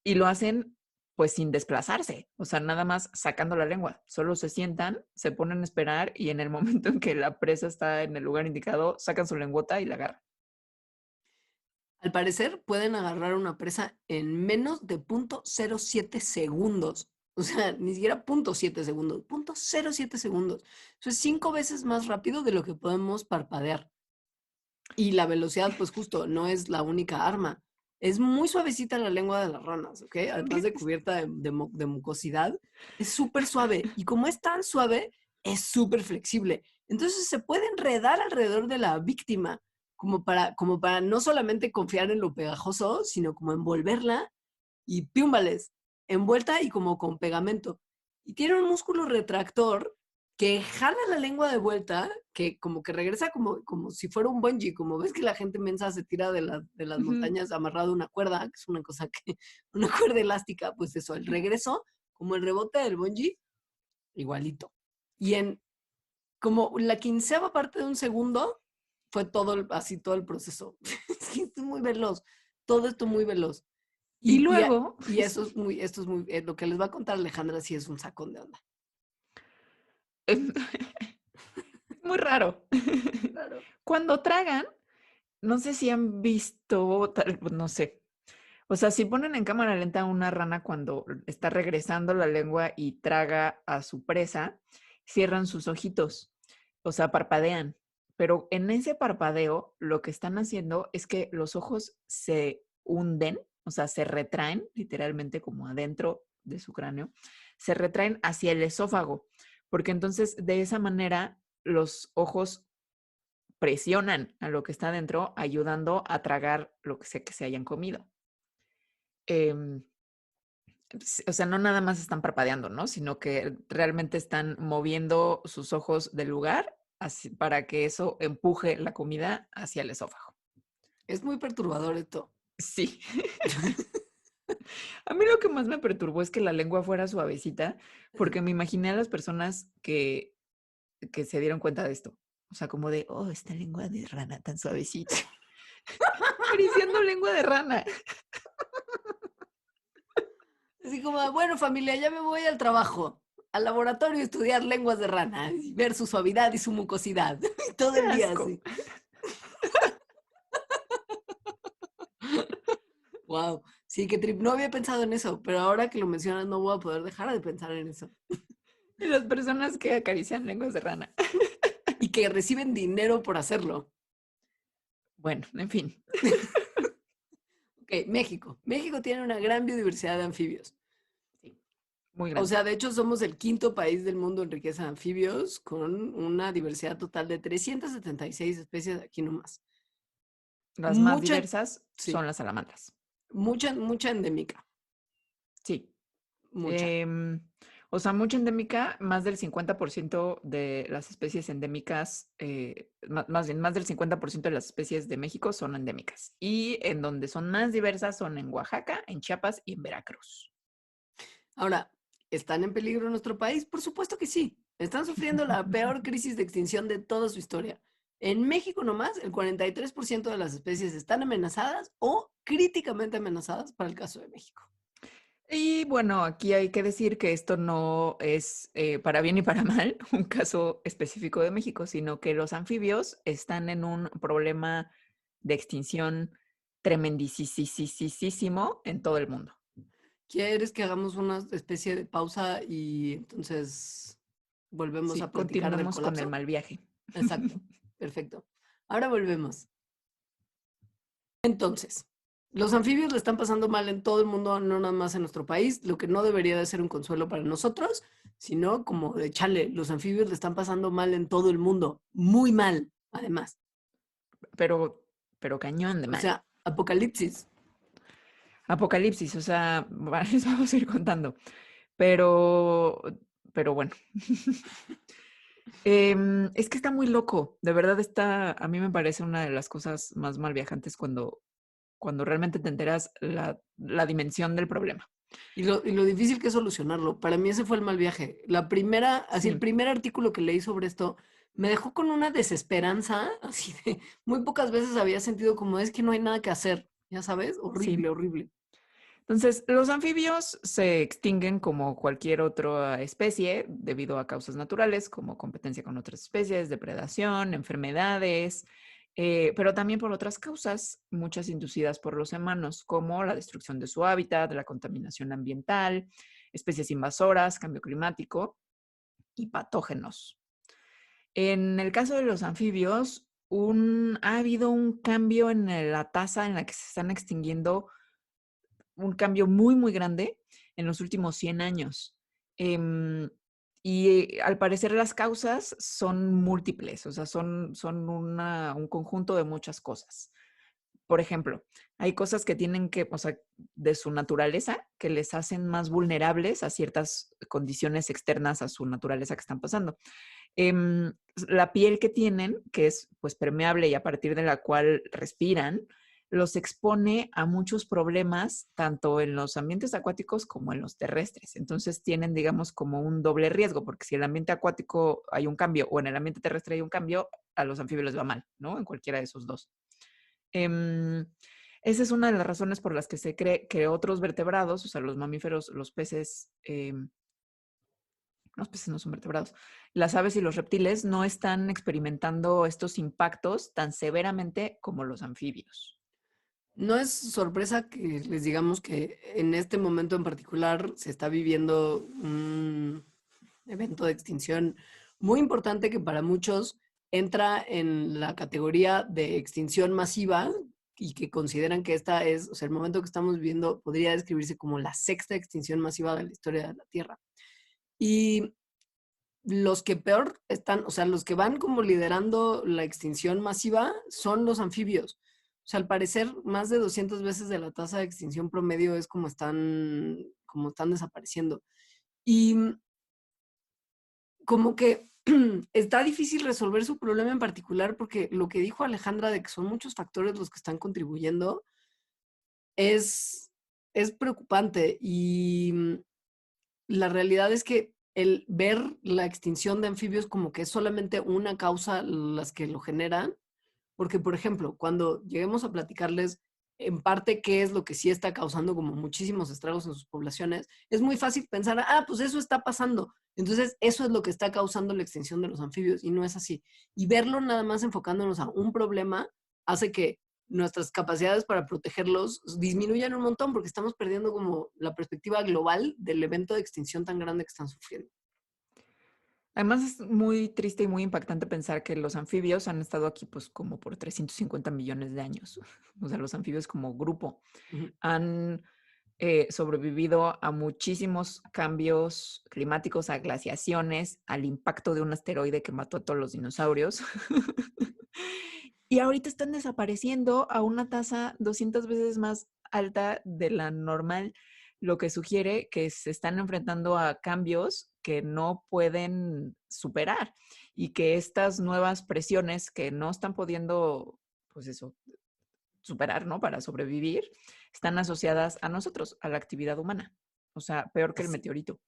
Speaker 1: y lo hacen pues sin desplazarse, o sea, nada más sacando la lengua. Solo se sientan, se ponen a esperar y en el momento en que la presa está en el lugar indicado, sacan su lengüota y la agarran.
Speaker 2: Al parecer, pueden agarrar una presa en menos de 0.07 segundos. O sea, ni siquiera 0.7 segundos, 0.07 segundos. Eso es 5 veces más rápido de lo que podemos parpadear. Y la velocidad, pues justo, no es la única arma. Es muy suavecita la lengua de las ranas, ¿ok? Además de cubierta de mucosidad, es súper suave. Y como es tan suave, es súper flexible. Entonces se puede enredar alrededor de la víctima, como para no solamente confiar en lo pegajoso, sino como envolverla y píumbales, envuelta y como con pegamento. Y tiene un músculo retractor que jala la lengua de vuelta, que como que regresa como si fuera un bungee, como ves que la gente mensa se tira de las
Speaker 1: Ujú.
Speaker 2: montañas amarrado a una cuerda, que es una cosa que, una cuerda elástica, pues eso, el regreso, como el rebote del bungee, igualito. Y en como la quinceava parte de un segundo, fue así todo el proceso. Sí, es muy veloz, todo esto muy veloz.
Speaker 1: Y luego,
Speaker 2: y esto es muy, lo que les va a contar Alejandra sí es un sacón de onda.
Speaker 1: muy raro.
Speaker 2: Claro.
Speaker 1: Cuando tragan, no sé si han visto, no sé. O sea, si ponen en cámara lenta a una rana cuando está regresando la lengua y traga a su presa, cierran sus ojitos, o sea, parpadean. Pero en ese parpadeo, lo que están haciendo es que los ojos se hunden, o sea, se retraen literalmente como adentro de su cráneo, se retraen hacia el esófago, porque entonces de esa manera los ojos presionan a lo que está adentro, ayudando a tragar lo que sea que se hayan comido. Em, o sea, no nada más están parpadeando, ¿no? Sino que realmente están moviendo sus ojos del lugar para que eso empuje la comida hacia el esófago.
Speaker 2: Es muy perturbador esto.
Speaker 1: Sí. A mí lo que más me perturbó es que la lengua fuera suavecita, porque me imaginé a las personas que se dieron cuenta de esto. O sea, como de, oh, esta lengua de rana tan suavecita. Acariciando lengua de rana.
Speaker 2: Así como, bueno, familia, ya me voy al trabajo, al laboratorio a estudiar lenguas de rana y ver su suavidad y su mucosidad. Todo
Speaker 1: Qué
Speaker 2: el día
Speaker 1: asco.
Speaker 2: así. Wow. Sí, qué trip. No había pensado en eso, pero ahora que lo mencionas no voy a poder dejar de pensar en eso.
Speaker 1: Y las personas que acarician lenguas de rana.
Speaker 2: Y que reciben dinero por hacerlo.
Speaker 1: Bueno, en fin.
Speaker 2: Ok, México. México tiene una gran biodiversidad de anfibios.
Speaker 1: Sí, muy
Speaker 2: O
Speaker 1: grande.
Speaker 2: sea, de hecho somos el quinto país del mundo en riqueza de anfibios, con una diversidad total de 376 especies aquí nomás.
Speaker 1: Las más
Speaker 2: Mucha,
Speaker 1: diversas
Speaker 2: sí,
Speaker 1: son las salamandras.
Speaker 2: mucha endémica,
Speaker 1: Sí.
Speaker 2: mucha.
Speaker 1: Em, o sea, mucha endémica, más del 50% de las especies endémicas, más bien, más del 50% de las especies de México son endémicas. Y en donde son más diversas son en Oaxaca, en Chiapas y en Veracruz.
Speaker 2: Ahora, ¿están en peligro en nuestro país? Por supuesto que sí. Están sufriendo la peor crisis de extinción de toda su historia. En México nomás, el 43% de las especies están amenazadas o críticamente amenazadas para el caso de México.
Speaker 1: Y bueno, aquí hay que decir que esto no es para bien y para mal un caso específico de México, sino que los anfibios están en un problema de extinción tremendísimo en todo el mundo.
Speaker 2: ¿Quieres que hagamos una especie de pausa y entonces volvemos
Speaker 1: Sí,
Speaker 2: a platicar del
Speaker 1: continuemos con el
Speaker 2: colapso?
Speaker 1: mal viaje.
Speaker 2: Exacto, perfecto. Ahora volvemos. Entonces, los anfibios le están pasando mal en todo el mundo, no nada más en nuestro país, lo que no debería de ser un consuelo para nosotros, sino como de chale, los anfibios le están pasando mal en todo el mundo, muy mal, además.
Speaker 1: Pero cañón de
Speaker 2: O
Speaker 1: mal.
Speaker 2: sea, apocalipsis.
Speaker 1: Apocalipsis, o sea, les vamos a ir contando. Pero, pero bueno. Es que está muy loco. De verdad está, a mí me parece una de las cosas más mal viajantes cuando realmente te enteras la dimensión del problema.
Speaker 2: Y lo difícil que es solucionarlo. Para mí ese fue el mal viaje. Así el
Speaker 1: Sí,
Speaker 2: primer artículo que leí sobre esto me dejó con una desesperanza, así de muy pocas veces había sentido como es que no hay nada que hacer, ya sabes, horrible,
Speaker 1: sí.
Speaker 2: horrible.
Speaker 1: Entonces, los anfibios se extinguen como cualquier otra especie debido a causas naturales como competencia con otras especies, depredación, enfermedades, pero también por otras causas, muchas inducidas por los humanos, como la destrucción de su hábitat, la contaminación ambiental, especies invasoras, cambio climático y patógenos. En el caso de los anfibios, ha habido un cambio en la tasa en la que se están extinguiendo, un cambio muy grande en los últimos 100 años. Em, y al parecer las causas son múltiples, o sea, son un conjunto de muchas cosas. Por ejemplo, hay cosas que tienen que, o sea, de su naturaleza, que les hacen más vulnerables a ciertas condiciones externas a su naturaleza que están pasando. La piel que tienen, que es pues permeable y a partir de la cual respiran, los expone a muchos problemas, tanto en los ambientes acuáticos como en los terrestres. Entonces tienen, digamos, como un doble riesgo, porque si en el ambiente acuático hay un cambio o en el ambiente terrestre hay un cambio, a los anfibios les va mal, ¿no? En cualquiera de esos dos. Em, Esa es una de las razones por las que se cree que otros vertebrados, o sea, los mamíferos, los peces no son vertebrados, las aves y los reptiles no están experimentando estos impactos tan severamente como los anfibios.
Speaker 2: No es sorpresa que les digamos que en este momento en particular se está viviendo un evento de extinción muy importante que para muchos entra en la categoría de extinción masiva y que consideran que esta es, o sea, el momento que estamos viviendo podría describirse como la sexta extinción masiva de la historia de la Tierra. Y los que peor están, o sea, los que van como liderando la extinción masiva son los anfibios. O sea, al parecer, más de 200 veces de la tasa de extinción promedio es como están desapareciendo. Y como que está difícil resolver su problema en particular porque lo que dijo Alejandra de que son muchos factores los que están contribuyendo es, es preocupante. Y la realidad es que el ver la extinción de anfibios como que es solamente una causa las que lo generan, porque por ejemplo, cuando lleguemos a platicarles en parte qué es lo que sí está causando como muchísimos estragos en sus poblaciones, es muy fácil pensar, ah, pues eso está pasando. Entonces, eso es lo que está causando la extinción de los anfibios y no es así. Y verlo nada más enfocándonos a un problema hace que nuestras capacidades para protegerlos disminuyan un montón porque estamos perdiendo como la perspectiva global del evento de extinción tan grande que están sufriendo.
Speaker 1: Además, es muy triste y muy impactante pensar que los anfibios han estado aquí pues como por 350 millones de años. O sea, los anfibios como grupo
Speaker 2: Ujú.
Speaker 1: han sobrevivido a muchísimos cambios climáticos, a glaciaciones, al impacto de un asteroide que mató a todos los dinosaurios. Y ahorita están desapareciendo a una tasa 200 veces más alta de la normal, lo que sugiere que se están enfrentando a cambios que no pueden superar y que estas nuevas presiones que no están pudiendo, pues eso, superar, ¿no? Para sobrevivir, están asociadas a nosotros, a la actividad humana. O sea, peor que el
Speaker 2: Así.
Speaker 1: meteorito.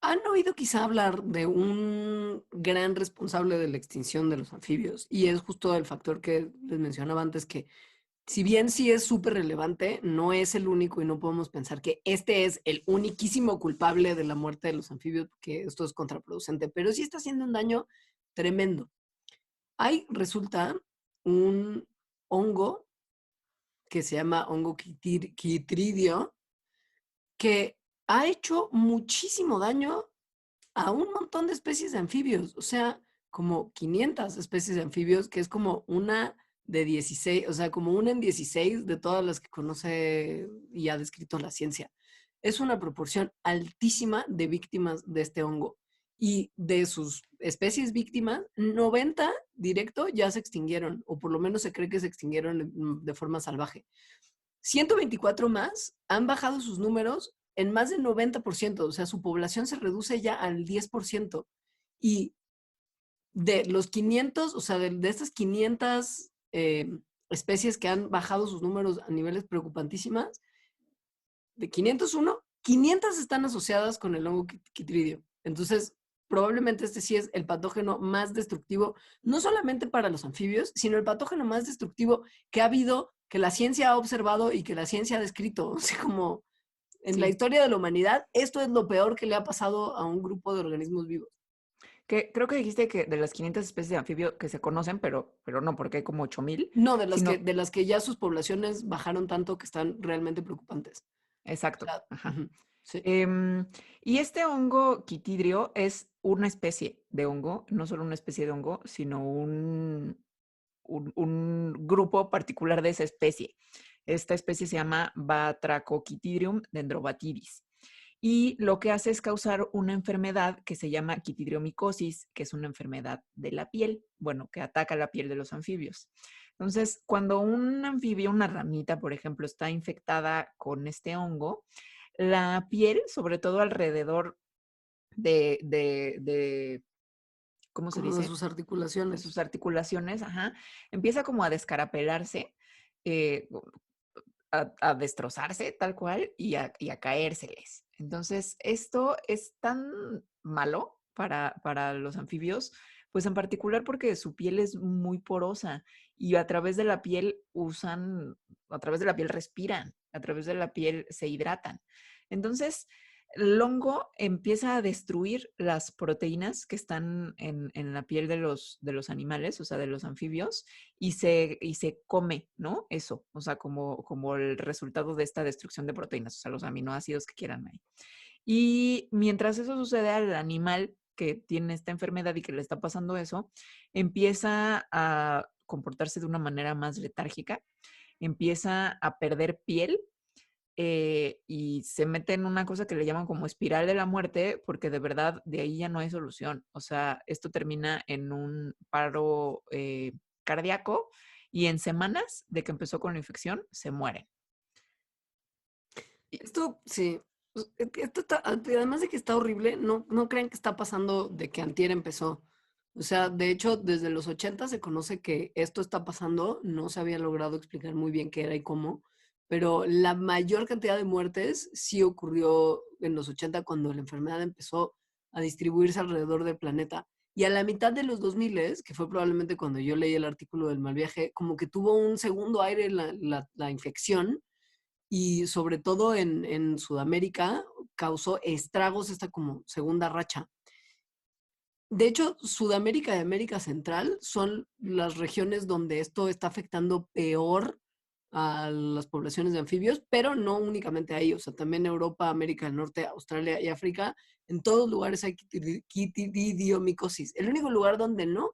Speaker 2: ¿Han oído quizá hablar de un gran responsable de la extinción de los anfibios? Y es justo el factor que les mencionaba antes, que si bien sí es súper relevante, no es el único y no podemos pensar que este es el uniquísimo culpable de la muerte de los anfibios, porque esto es contraproducente, pero sí está haciendo un daño tremendo. Hay, resulta, un hongo que se llama hongo quitridio, que ha hecho muchísimo daño a un montón de especies de anfibios, o sea, como 500 especies de anfibios, que es como una de 16, o sea, como una en 16 de todas las que conoce y ha descrito la ciencia. Es una proporción altísima de víctimas de este hongo. Y de sus especies víctimas, 90 directo ya se extinguieron, o por lo menos se cree que se extinguieron de forma salvaje. 124 más han bajado sus números en más del 90%, o sea, su población se reduce ya al 10%. Y de los 500, o sea, de estas 500 especies que han bajado sus números a niveles preocupantísimas, de 501, 500 están asociadas con el hongo quitridio. Entonces, probablemente este sí es el patógeno más destructivo, no solamente para los anfibios, sino el patógeno más destructivo que ha habido, que la ciencia ha observado y que la ciencia ha descrito. O sea, como en la
Speaker 1: Sí,
Speaker 2: historia de la humanidad, esto es lo peor que le ha pasado a un grupo de organismos vivos.
Speaker 1: que creo que dijiste que de las 500 especies de anfibio que se conocen, pero no, porque hay como 8000,
Speaker 2: No,
Speaker 1: sino,
Speaker 2: de las que ya sus poblaciones bajaron tanto que están realmente preocupantes. O
Speaker 1: exacto,
Speaker 2: sea,
Speaker 1: ajá.
Speaker 2: sí.
Speaker 1: Y este hongo quitidrio es una especie de hongo, no solo una especie de hongo, sino un grupo particular de esa especie. Esta especie se llama Batrachoquitidrium dendrobatidis. Y lo que hace es causar una enfermedad que se llama quitidriomicosis, que es una enfermedad de la piel, bueno, que ataca la piel de los anfibios. Entonces, cuando un anfibio, una ramita, por ejemplo, está infectada con este hongo, la piel, sobre todo alrededor de ¿cómo se
Speaker 2: Como de
Speaker 1: dice?
Speaker 2: sus
Speaker 1: De
Speaker 2: articulaciones.
Speaker 1: sus articulaciones, ajá, empieza como a descarapelarse, eh, a destrozarse tal cual y a caérseles. Entonces, esto es tan malo para los anfibios, Pues en particular porque su piel es muy porosa y a través de la piel a través de la piel respiran, a través de la piel se hidratan. Entonces, el hongo empieza a destruir las proteínas que están en la piel de los animales, o sea, de los anfibios, y se come, ¿no? Eso, o sea, como el resultado de esta destrucción de proteínas, o sea, los aminoácidos que quieran ahí. Y mientras eso sucede al animal que tiene esta enfermedad y que le está pasando eso, empieza a comportarse de una manera más letárgica, empieza a perder piel y se mete en una cosa que le llaman como espiral de la muerte, porque de verdad de ahí ya no hay solución. O sea, esto termina en un paro cardíaco y en semanas de que empezó con la infección se mueren.
Speaker 2: Esto, sí. Esto está, además de que está horrible, no crean que está pasando de que antier empezó. O sea, de hecho, desde los 80 se conoce que esto está pasando. No se había logrado explicar muy bien qué era y cómo, pero la mayor cantidad de muertes sí ocurrió en los 80 cuando la enfermedad empezó a distribuirse alrededor del planeta. Y a la mitad de los 2000, que fue probablemente cuando yo leí el artículo del mal viaje, como que tuvo un segundo aire la infección y sobre todo en Sudamérica causó estragos esta como segunda racha. De hecho, Sudamérica y América Central son las regiones donde esto está afectando peor a las poblaciones de anfibios, pero no únicamente ahí, o sea, también Europa, América del Norte, Australia y África, en todos lugares hay quitridiomicosis. El único lugar donde no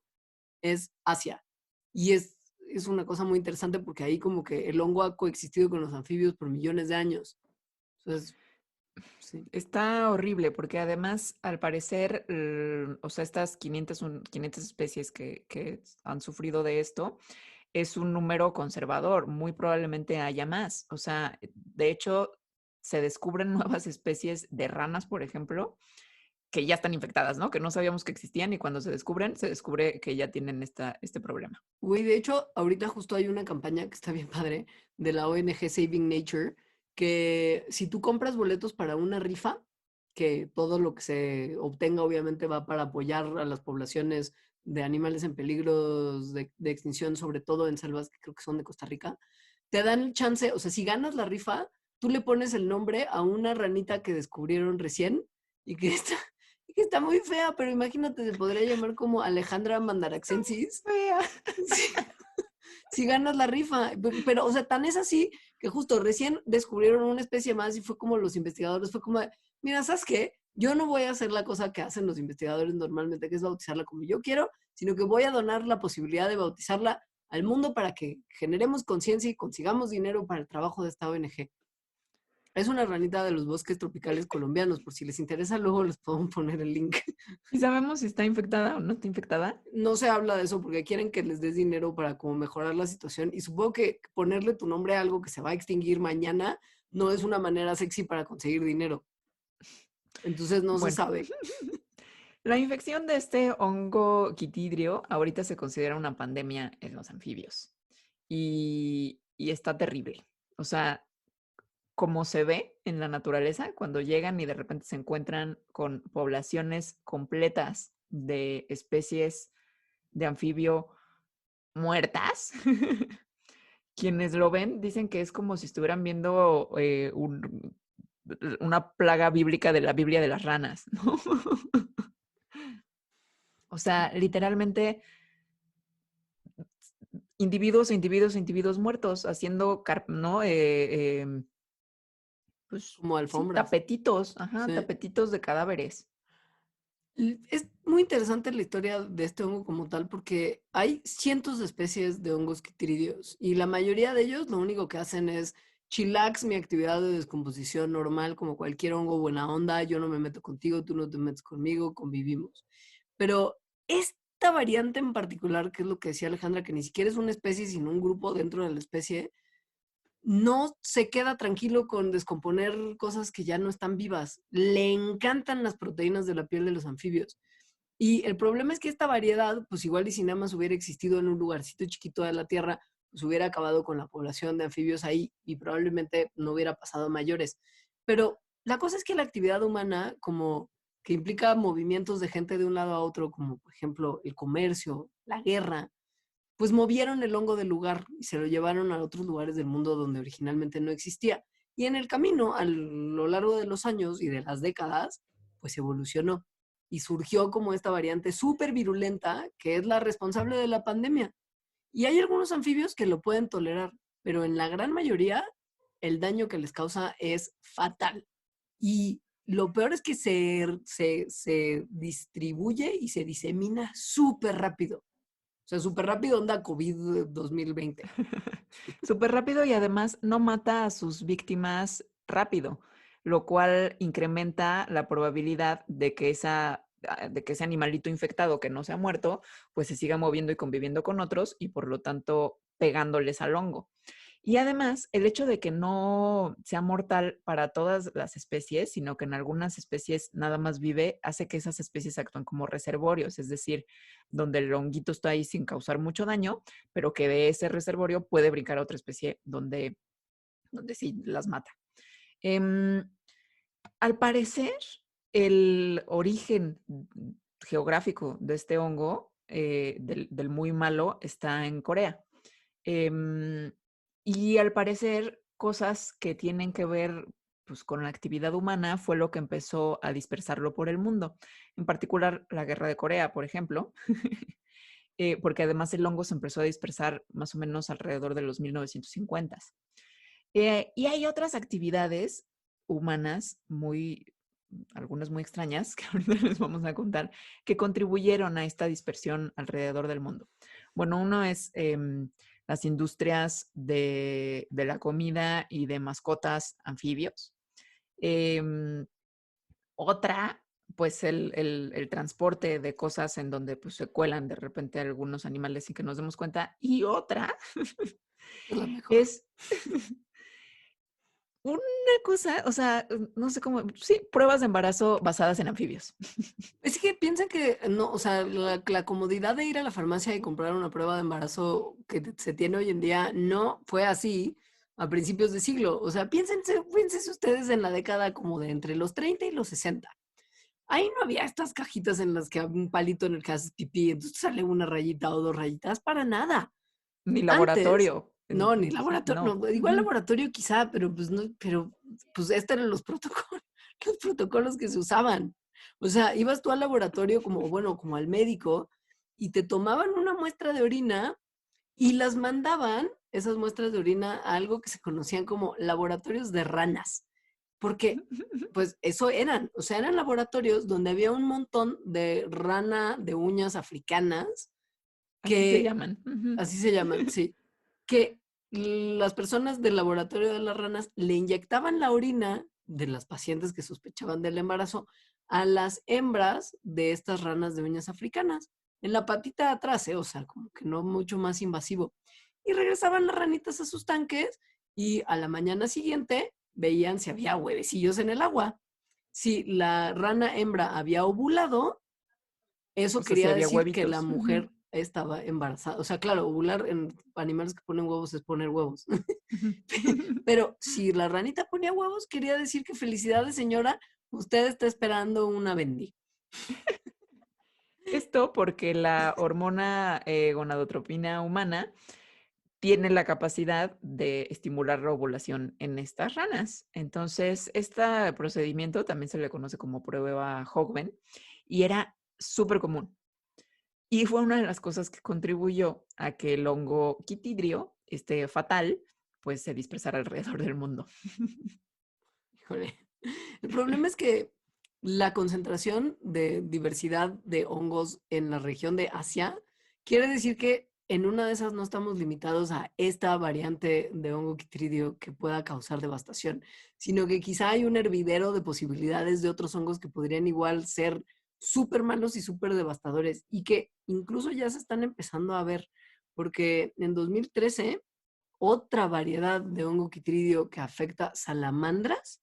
Speaker 2: es Asia. Y es una cosa muy interesante porque ahí como que el hongo ha coexistido con los anfibios por millones de años. Entonces, sí.
Speaker 1: Está horrible porque además, al parecer, o sea, estas 500 especies que han sufrido de esto, es un número conservador. Muy probablemente haya más. O sea, de hecho, se descubren nuevas especies de ranas, por ejemplo, que ya están infectadas, ¿no? Que no sabíamos que existían y cuando se descubren, se descubre que ya tienen este problema.
Speaker 2: Güey, de hecho, ahorita justo hay una campaña que está bien padre de la ONG Saving Nature, que si tú compras boletos para una rifa, que todo lo que se obtenga obviamente va para apoyar a las poblaciones de animales en peligro de extinción, sobre todo en selvas que creo que son de Costa Rica, te dan chance, o sea, si ganas la rifa, tú le pones el nombre a una ranita que descubrieron recién y que está, y que está muy fea, pero imagínate, se podría llamar como Alejandra Mandaraxensis.
Speaker 1: Fea.
Speaker 2: Sí, si ganas la rifa. Pero, o sea, tan es así que justo recién descubrieron una especie más y fue como los investigadores, fue como, mira, ¿sabes qué? Yo no voy a hacer la cosa que hacen los investigadores normalmente, que es bautizarla como yo quiero, sino que voy a donar la posibilidad de bautizarla al mundo para que generemos conciencia y consigamos dinero para el trabajo de esta ONG. Es una ranita de los bosques tropicales colombianos, por si les interesa, luego les puedo poner el link.
Speaker 1: ¿Y sabemos si está infectada o no está infectada?
Speaker 2: No se habla de eso porque quieren que les des dinero para como mejorar la situación y supongo que ponerle tu nombre a algo que se va a extinguir mañana no es una manera sexy para conseguir dinero. Entonces no se
Speaker 1: Bueno,
Speaker 2: sabe.
Speaker 1: la infección de este hongo quitidrio ahorita se considera una pandemia en los anfibios y está terrible. O sea, como se ve en la naturaleza, cuando llegan y de repente se encuentran con poblaciones completas de especies de anfibio muertas, quienes lo ven dicen que es como si estuvieran viendo una plaga bíblica de la Biblia de las ranas, ¿no? O sea, literalmente individuos e individuos e individuos muertos haciendo, ¿no? Pues
Speaker 2: Como
Speaker 1: sí,
Speaker 2: alfombras.
Speaker 1: tapetitos, ajá,
Speaker 2: Sí.
Speaker 1: tapetitos de cadáveres.
Speaker 2: Es muy interesante la historia de este hongo como tal porque hay cientos de especies de hongos quitrídeos y la mayoría de ellos lo único que hacen es chillax mi actividad de descomposición normal como cualquier hongo buena onda, yo no me meto contigo, tú no te metes conmigo, convivimos. Pero esta variante en particular, que es lo que decía Alejandra, que ni siquiera es una especie sino un grupo dentro de la especie, no se queda tranquilo con descomponer cosas que ya no están vivas. Le encantan las proteínas de la piel de los anfibios. Y el problema es que esta variedad, pues igual y si nada más hubiera existido en un lugarcito chiquito de la Tierra, pues hubiera acabado con la población de anfibios ahí y probablemente no hubiera pasado a mayores. Pero la cosa es que la actividad humana, como que implica movimientos de gente de un lado a otro, como por ejemplo el comercio, la guerra, pues movieron el hongo del lugar y se lo llevaron a otros lugares del mundo donde originalmente no existía. Y en el camino, a lo largo de los años y de las décadas, pues evolucionó y surgió como esta variante súper virulenta que es la responsable de la pandemia. Y hay algunos anfibios que lo pueden tolerar, pero en la gran mayoría el daño que les causa es fatal. Y lo peor es que se distribuye y se disemina súper rápido. O sea, súper rápido onda COVID 2020.
Speaker 1: Súper rápido y además no mata a sus víctimas rápido, lo cual incrementa la probabilidad de que ese animalito infectado que no se ha muerto, pues se siga moviendo y conviviendo con otros y por lo tanto pegándoles al hongo. Y además, el hecho de que no sea mortal para todas las especies, sino que en algunas especies nada más vive, hace que esas especies actúen como reservorios, es decir, donde el honguito está ahí sin causar mucho daño, pero que de ese reservorio puede brincar a otra especie donde sí las mata. Al parecer, el origen geográfico de este hongo, del muy malo, está en Corea. Y al parecer, cosas que tienen que ver pues, con la actividad humana fue lo que empezó a dispersarlo por el mundo. En particular, la guerra de Corea, por ejemplo, porque además el hongo se empezó a dispersar más o menos alrededor de los 1950. Y hay otras actividades humanas algunas muy extrañas, que ahorita les vamos a contar, que contribuyeron a esta dispersión alrededor del mundo. Bueno, uno es las industrias de la comida y de mascotas anfibios. Otra, pues el transporte de cosas en donde pues, se cuelan de repente algunos animales sin que nos demos cuenta. Y otra
Speaker 2: Es la mejor.
Speaker 1: es una cosa, o sea, no sé cómo, sí, pruebas de embarazo basadas en anfibios.
Speaker 2: Es que piensan que no, o sea, la comodidad de ir a la farmacia y comprar una prueba de embarazo que se tiene hoy en día no fue así a principios de siglo. O sea, piénsense ustedes en la década como de entre los 30 y los 60. Ahí no había estas cajitas en las que hay un palito en el que haces pipí, entonces sale una rayita o dos rayitas, para nada.
Speaker 1: Ni
Speaker 2: Antes,
Speaker 1: laboratorio.
Speaker 2: no, ni laboratorio,
Speaker 1: No.
Speaker 2: no, igual laboratorio quizá, pero pues no, pero pues estos eran los protocolos, los protocolos que se usaban. O sea, ibas tú al laboratorio como, bueno, como al médico, y te tomaban una muestra de orina y las mandaban, esas muestras de orina, a algo que se conocían como laboratorios de ranas. Porque, pues eso eran, o sea, eran laboratorios donde había un montón de rana de uñas africanas
Speaker 1: Así se
Speaker 2: que,
Speaker 1: llaman.
Speaker 2: así se llaman, sí, que las personas del laboratorio de las ranas le inyectaban la orina de las pacientes que sospechaban del embarazo a las hembras de estas ranas de uñas africanas, en la patita de atrás, o sea, como que no mucho más invasivo. Y regresaban las ranitas a sus tanques y a la mañana siguiente veían si había huevecillos en el agua. Si la rana hembra había ovulado, eso
Speaker 1: O sea, si
Speaker 2: quería
Speaker 1: había
Speaker 2: decir que la
Speaker 1: huevitos.
Speaker 2: mujer estaba embarazada. O sea, claro, ovular en animales que ponen huevos es poner huevos. Pero si la ranita ponía huevos, quería decir que felicidades, señora, usted está esperando una bendi.
Speaker 1: Esto porque la hormona gonadotropina humana tiene la capacidad de estimular la ovulación en estas ranas. Entonces, este procedimiento también se le conoce como prueba Hogben y era súper común. Y fue una de las cosas que contribuyó a que el hongo quitidrio, este fatal, pues se dispersara alrededor del mundo.
Speaker 2: Híjole. El problema es que la concentración de diversidad de hongos en la región de Asia quiere decir que en una de esas no estamos limitados a esta variante de hongo quitridio que pueda causar devastación, sino que quizá hay un hervidero de posibilidades de otros hongos que podrían igual ser súper malos y súper devastadores y que incluso ya se están empezando a ver, porque en 2013 otra variedad de hongo quitridio que afecta salamandras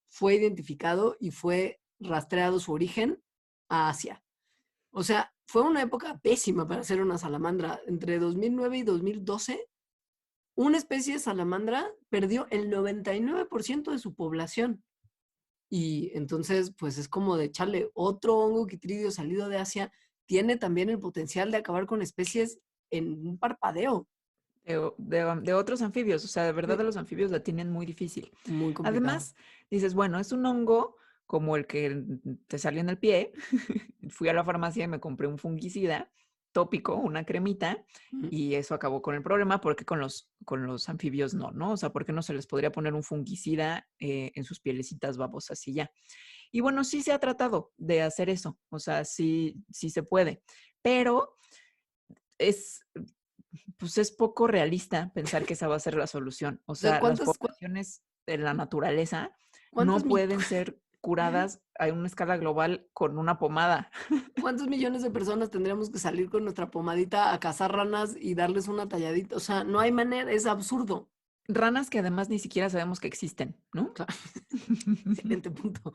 Speaker 2: fue identificado y fue rastreado su origen a Asia. O sea, fue una época pésima para ser una salamandra. Entre 2009 y 2012, una especie de salamandra perdió el 99% de su población. Y entonces, pues es como de echarle otro hongo quitrídeo salido de Asia, tiene también el potencial de acabar con especies en un parpadeo.
Speaker 1: De otros anfibios, o sea, de verdad
Speaker 2: Sí.
Speaker 1: de los anfibios la tienen muy difícil.
Speaker 2: Muy complicado.
Speaker 1: Además, dices, bueno, es un hongo como el que te salió en el pie. Fui a la farmacia y me compré un fungicida tópico, una cremita,
Speaker 2: Ujú.
Speaker 1: y eso acabó con el problema, porque con los anfibios no, ¿no? O sea, ¿por qué no se les podría poner un fungicida en sus pielecitas babosas y ya? Y bueno, sí se ha tratado de hacer eso, o sea, sí, sí se puede, pero es, pues es poco realista pensar que esa va a ser la solución. O
Speaker 2: O sea,
Speaker 1: sea, las poblaciones de la naturaleza
Speaker 2: cuántos,
Speaker 1: no
Speaker 2: mi-
Speaker 1: pueden ser curadas a una escala global con una pomada.
Speaker 2: cuántos millones de personas tendríamos que salir con nuestra pomadita a cazar ranas y darles una talladita? O sea, no hay manera, es absurdo.
Speaker 1: Ranas que además ni siquiera sabemos que existen, ¿no?
Speaker 2: Claro, excelente punto.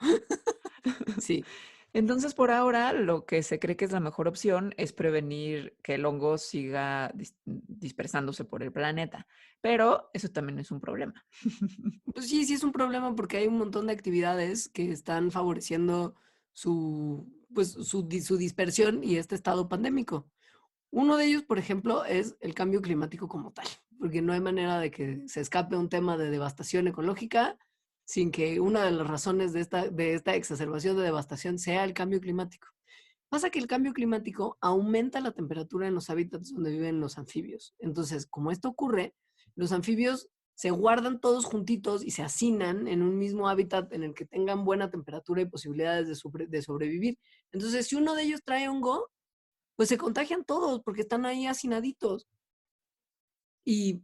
Speaker 2: Sí.
Speaker 1: Entonces, por ahora, lo que se cree que es la mejor opción es prevenir que el hongo siga dispersándose por el planeta. Pero eso también es un problema.
Speaker 2: Pues sí, sí es un problema porque hay un montón de actividades que están favoreciendo su dispersión y este estado pandémico. Uno de ellos, por ejemplo, es el cambio climático como tal, porque no hay manera de que se escape un tema de devastación ecológica sin que una de las razones de esta exacerbación de devastación sea el cambio climático. Pasa que el cambio climático aumenta la temperatura en los hábitats donde viven los anfibios. Entonces, como esto ocurre, los anfibios se guardan todos juntitos y se hacinan en un mismo hábitat en el que tengan buena temperatura y posibilidades de sobrevivir. Entonces, si uno de ellos trae hongo, pues se contagian todos porque están ahí hacinaditos. Y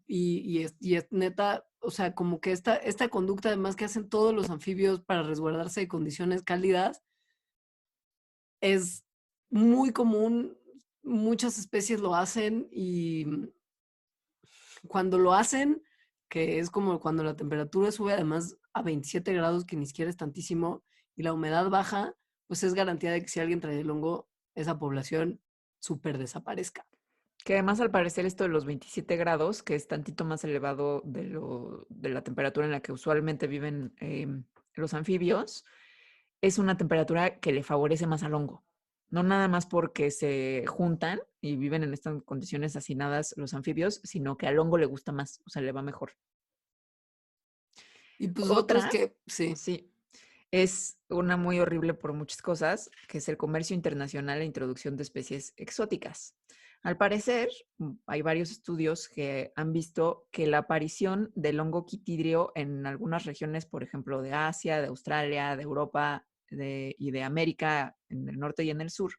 Speaker 2: es neta, o sea, como que esta conducta además que hacen todos los anfibios para resguardarse de condiciones cálidas es muy común, muchas especies lo hacen y cuando lo hacen, que es como cuando la temperatura sube además a 27 grados, que ni siquiera es tantísimo, y la humedad baja, pues es garantía de que si alguien trae el hongo, esa población súper desaparezca.
Speaker 1: Que además, al parecer, esto de los 27 grados, que es tantito más elevado de la temperatura en la que usualmente viven los anfibios, es una temperatura que le favorece más al hongo. No nada más porque se juntan y viven en estas condiciones hacinadas los anfibios, sino que al hongo le gusta más, o sea, le va mejor.
Speaker 2: Y pues otros
Speaker 1: Otra,
Speaker 2: que, sí.
Speaker 1: sí, es una muy horrible por muchas cosas, que es el comercio internacional e introducción de especies exóticas. Al parecer, hay varios estudios que han visto que la aparición del hongo quitidrio en algunas regiones, por ejemplo, de Asia, de Australia, de Europa y de América, en el norte y en el sur,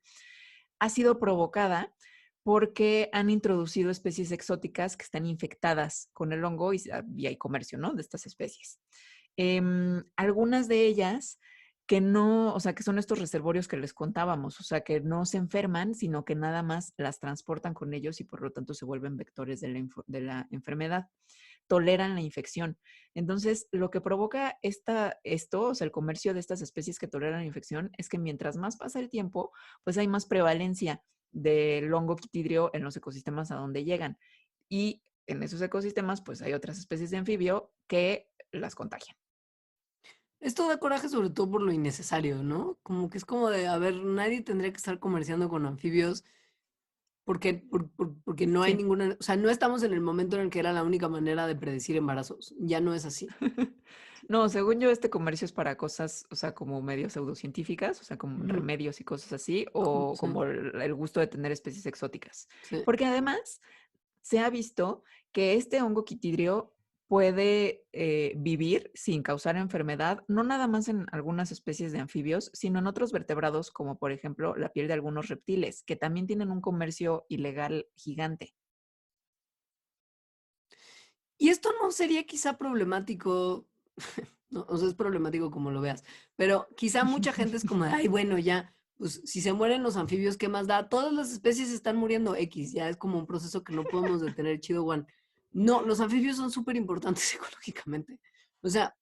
Speaker 1: ha sido provocada porque han introducido especies exóticas que están infectadas con el hongo y hay comercio, ¿no? De estas especies. Algunas de ellas que no, o sea, que son estos reservorios que les contábamos, o sea, que no se enferman, sino que nada más las transportan con ellos y por lo tanto se vuelven vectores de la enfermedad, toleran la infección. Entonces, lo que provoca esto, o sea, el comercio de estas especies que toleran la infección, es que mientras más pasa el tiempo, pues hay más prevalencia del hongo quitidrio en los ecosistemas a donde llegan. Y en esos ecosistemas, pues hay otras especies de anfibio que las contagian.
Speaker 2: Esto da coraje sobre todo por lo innecesario, ¿no? Como que es como de, a ver, nadie tendría que estar comerciando con anfibios porque no hay
Speaker 1: Sí.
Speaker 2: ninguna, o sea, no estamos en el momento en el que era la única manera de predecir embarazos. Ya no es así.
Speaker 1: No, según yo, este comercio es para cosas, o sea, como medio pseudocientíficas, o sea, como
Speaker 2: Ujú.
Speaker 1: remedios y cosas así, o
Speaker 2: Sí,
Speaker 1: como el gusto de tener especies exóticas.
Speaker 2: sí.
Speaker 1: Porque además se ha visto que este hongo quitidrio puede vivir sin causar enfermedad, no nada más en algunas especies de anfibios, sino en otros vertebrados, como por ejemplo la piel de algunos reptiles, que también tienen un comercio ilegal gigante.
Speaker 2: Y esto no sería quizá problemático, no, o sea, es problemático como lo veas, pero quizá mucha gente es como de, ay, bueno, ya, pues si se mueren los anfibios, ¿qué más da? Todas las especies están muriendo X, ya es como un proceso que no podemos detener, chido, Juan. No, los anfibios son súper importantes ecológicamente. O sea,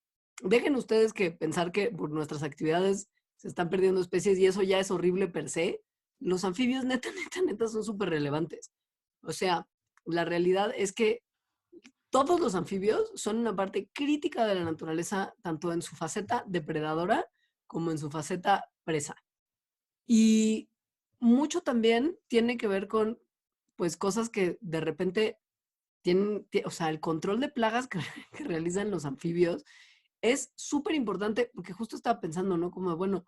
Speaker 2: dejen ustedes que pensar que por nuestras actividades se están perdiendo especies y eso ya es horrible per se. Los anfibios neta, neta, neta son súper relevantes. O sea, la realidad es que todos los anfibios son una parte crítica de la naturaleza, tanto en su faceta depredadora como en su faceta presa. Y mucho también tiene que ver con, pues, cosas que de repente o sea, el control de plagas que, que realizan los anfibios es súper importante, porque justo estaba pensando, ¿no? Como, bueno,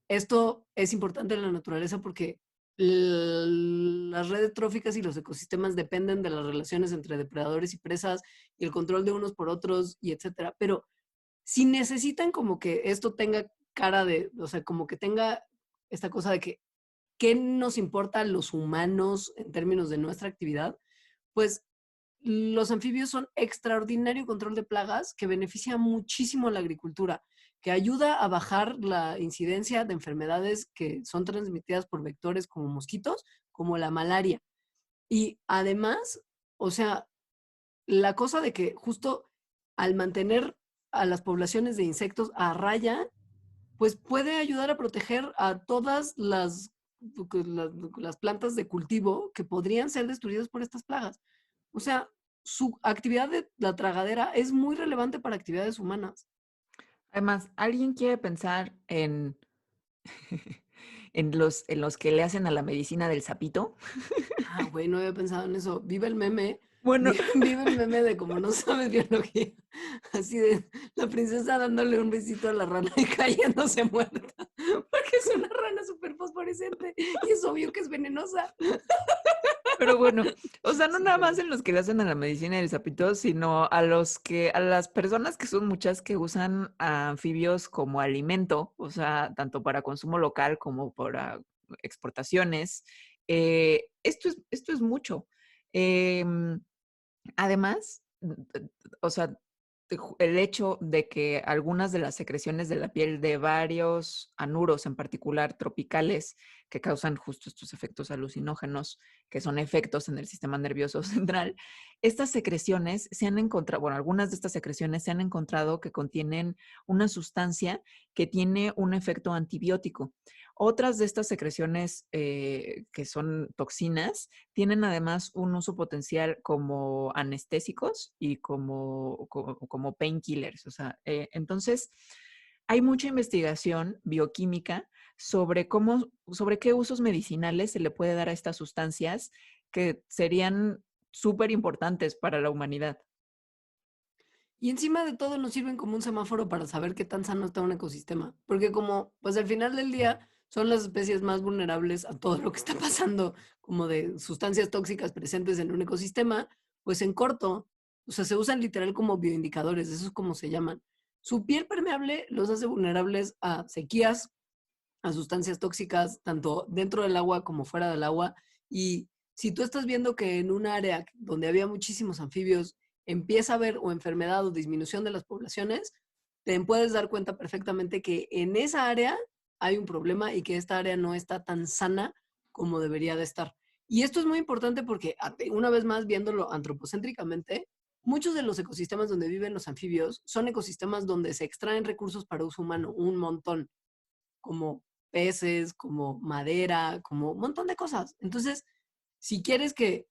Speaker 2: esto es importante en la naturaleza porque las redes tróficas y los ecosistemas dependen de las relaciones entre depredadores y presas y el control de unos por otros y etcétera. Pero si necesitan como que esto tenga cara de, o sea, como que tenga esta cosa de que, ¿qué nos importa a los humanos en términos de nuestra actividad? Pues los anfibios son extraordinario control de plagas que beneficia muchísimo a la agricultura, que ayuda a bajar la incidencia de enfermedades que son transmitidas por vectores como mosquitos, como la malaria. Y además, o sea, la cosa de que justo al mantener a las poblaciones de insectos a raya, pues puede ayudar a proteger a todas las plantas de cultivo que podrían ser destruidas por estas plagas. O sea, su actividad de la tragadera es muy relevante para actividades humanas.
Speaker 1: Además, ¿alguien quiere pensar en, en los que le hacen a la medicina del sapito?
Speaker 2: Ah, güey, no había pensado en eso. Vive el meme,
Speaker 1: Bueno,
Speaker 2: vive el meme de como no sabes biología. Así de la princesa dándole un besito a la rana y cayéndose muerta. Porque es una rana súper fosforescente y es obvio que es venenosa.
Speaker 1: pero bueno, o sea, no nada
Speaker 2: Súper
Speaker 1: más
Speaker 2: bien.
Speaker 1: en los que le hacen a la medicina del sapito, sino a las personas que son muchas que usan a anfibios como alimento, o sea, tanto para consumo local como para exportaciones. Esto es mucho. Em, Además, o sea, el hecho de que algunas de las secreciones de la piel de varios anuros, en particular tropicales, que causan justo estos efectos alucinógenos, que son efectos en el sistema nervioso central, estas secreciones se han encontrado, bueno, algunas de estas secreciones se han encontrado que contienen una sustancia que tiene un efecto antibiótico. Otras de estas secreciones que son toxinas tienen además un uso potencial como anestésicos y como painkillers. O sea, entonces hay mucha investigación bioquímica sobre qué usos medicinales se le puede dar a estas sustancias que serían súper importantes para la humanidad.
Speaker 2: Y encima de todo nos sirven como un semáforo para saber qué tan sano está un ecosistema. Porque como, pues al final del día son las especies más vulnerables a todo lo que está pasando, como de sustancias tóxicas presentes en un ecosistema, pues en corto, o sea, se usan literal como bioindicadores, eso es como se llaman. Su piel permeable los hace vulnerables a sequías, a sustancias tóxicas, tanto dentro del agua como fuera del agua. Y si tú estás viendo que en un área donde había muchísimos anfibios empieza a haber o enfermedad o disminución de las poblaciones, te puedes dar cuenta perfectamente que en esa área hay un problema y que esta área no está tan sana como debería de estar. Y esto es muy importante porque, una vez más, viéndolo antropocéntricamente, muchos de los ecosistemas donde viven los anfibios son ecosistemas donde se extraen recursos para uso humano, un montón, como peces, como madera, como un montón de cosas. Entonces, si quieres que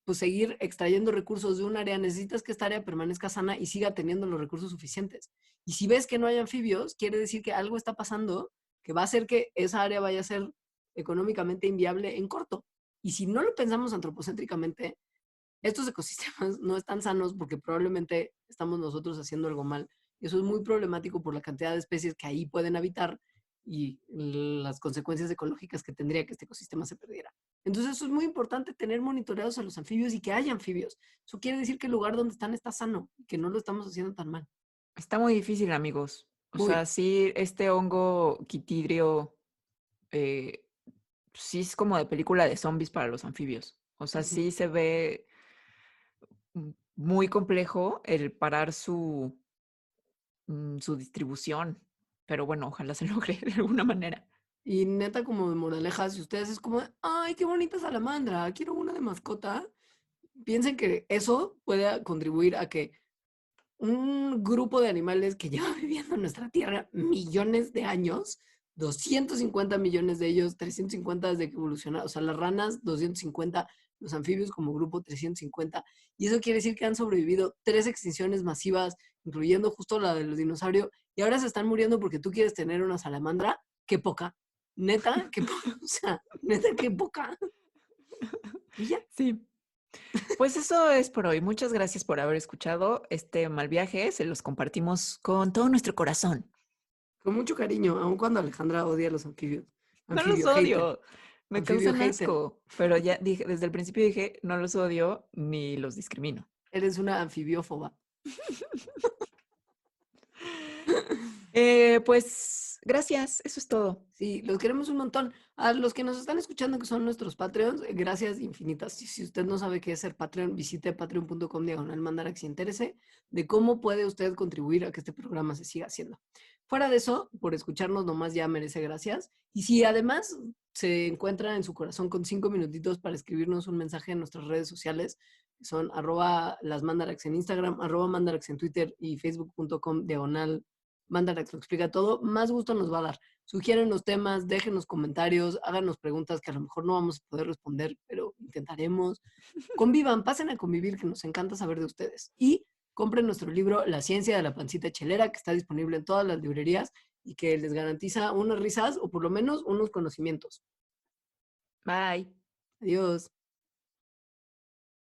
Speaker 2: pues seguir extrayendo recursos de un área, necesitas que esta área permanezca sana y siga teniendo los recursos suficientes. Y si ves que no hay anfibios, quiere decir que algo está pasando que va a hacer que esa área vaya a ser económicamente inviable en corto. Y si no lo pensamos antropocéntricamente, estos ecosistemas no están sanos porque probablemente estamos nosotros haciendo algo mal. Y eso es muy problemático por la cantidad de especies que ahí pueden habitar y las consecuencias ecológicas que tendría que este ecosistema se perdiera. Entonces eso es muy importante, tener monitoreados a los anfibios y que haya anfibios. Eso quiere decir que el lugar donde están está sano y que no lo estamos haciendo tan mal.
Speaker 1: Está muy difícil, amigos. O sea,
Speaker 2: Muy.
Speaker 1: sí, este hongo quitidrio, eh, sí es como de película de zombies para los anfibios. O sea,
Speaker 2: Ujú.
Speaker 1: sí se ve muy complejo el parar su distribución. Pero bueno, ojalá se logre de alguna manera.
Speaker 2: Y neta, como de moraleja, si ustedes es como, ay, qué bonita salamandra, quiero una de mascota, piensen que eso puede contribuir a que un grupo de animales que lleva viviendo en nuestra Tierra millones de años, 250 millones de ellos, 350 desde que evolucionaron, o sea, las ranas, 250, los anfibios como grupo 350. Y eso quiere decir que han sobrevivido 3 extinciones masivas, incluyendo justo la de los dinosaurios, y ahora se están muriendo porque tú quieres tener una salamandra. ¡Qué poca! Neta, qué poca. O sea, neta, qué poca. Y ya.
Speaker 1: Sí. Pues eso es por hoy. Muchas gracias por haber escuchado este mal viaje. Se los compartimos con todo nuestro corazón.
Speaker 2: Con mucho cariño, aun cuando Alejandra odia a los anfibios.
Speaker 1: No los
Speaker 2: Anfibio hater.
Speaker 1: odio. Me
Speaker 2: Anfibio
Speaker 1: causan
Speaker 2: hater.
Speaker 1: asco. Pero ya dije, desde el principio dije, no los odio ni los discrimino.
Speaker 2: Eres una anfibiófoba.
Speaker 1: Pues gracias. Eso es todo.
Speaker 2: Sí, los queremos un montón. A los que nos están escuchando, que son nuestros Patreons, gracias infinitas. Si usted no sabe qué es ser Patreon, visite patreon.com/mandarax y entérese de cómo puede usted contribuir a que este programa se siga haciendo. Fuera de eso, por escucharnos nomás ya merece gracias. Y si además se encuentra en su corazón con 5 minutitos para escribirnos un mensaje en nuestras redes sociales, que son @lasmandarax en Instagram, @mandarax en Twitter y facebook.com/Mandarax lo explica todo, más gusto nos va a dar. Sugieren los temas, déjenos comentarios, háganos preguntas que a lo mejor no vamos a poder responder, pero intentaremos. Convivan, pasen a convivir, que nos encanta saber de ustedes. Y compren nuestro libro La ciencia de la pancita chelera, que está disponible en todas las librerías y que les garantiza unas risas o por lo menos unos conocimientos.
Speaker 1: Bye.
Speaker 2: Adiós.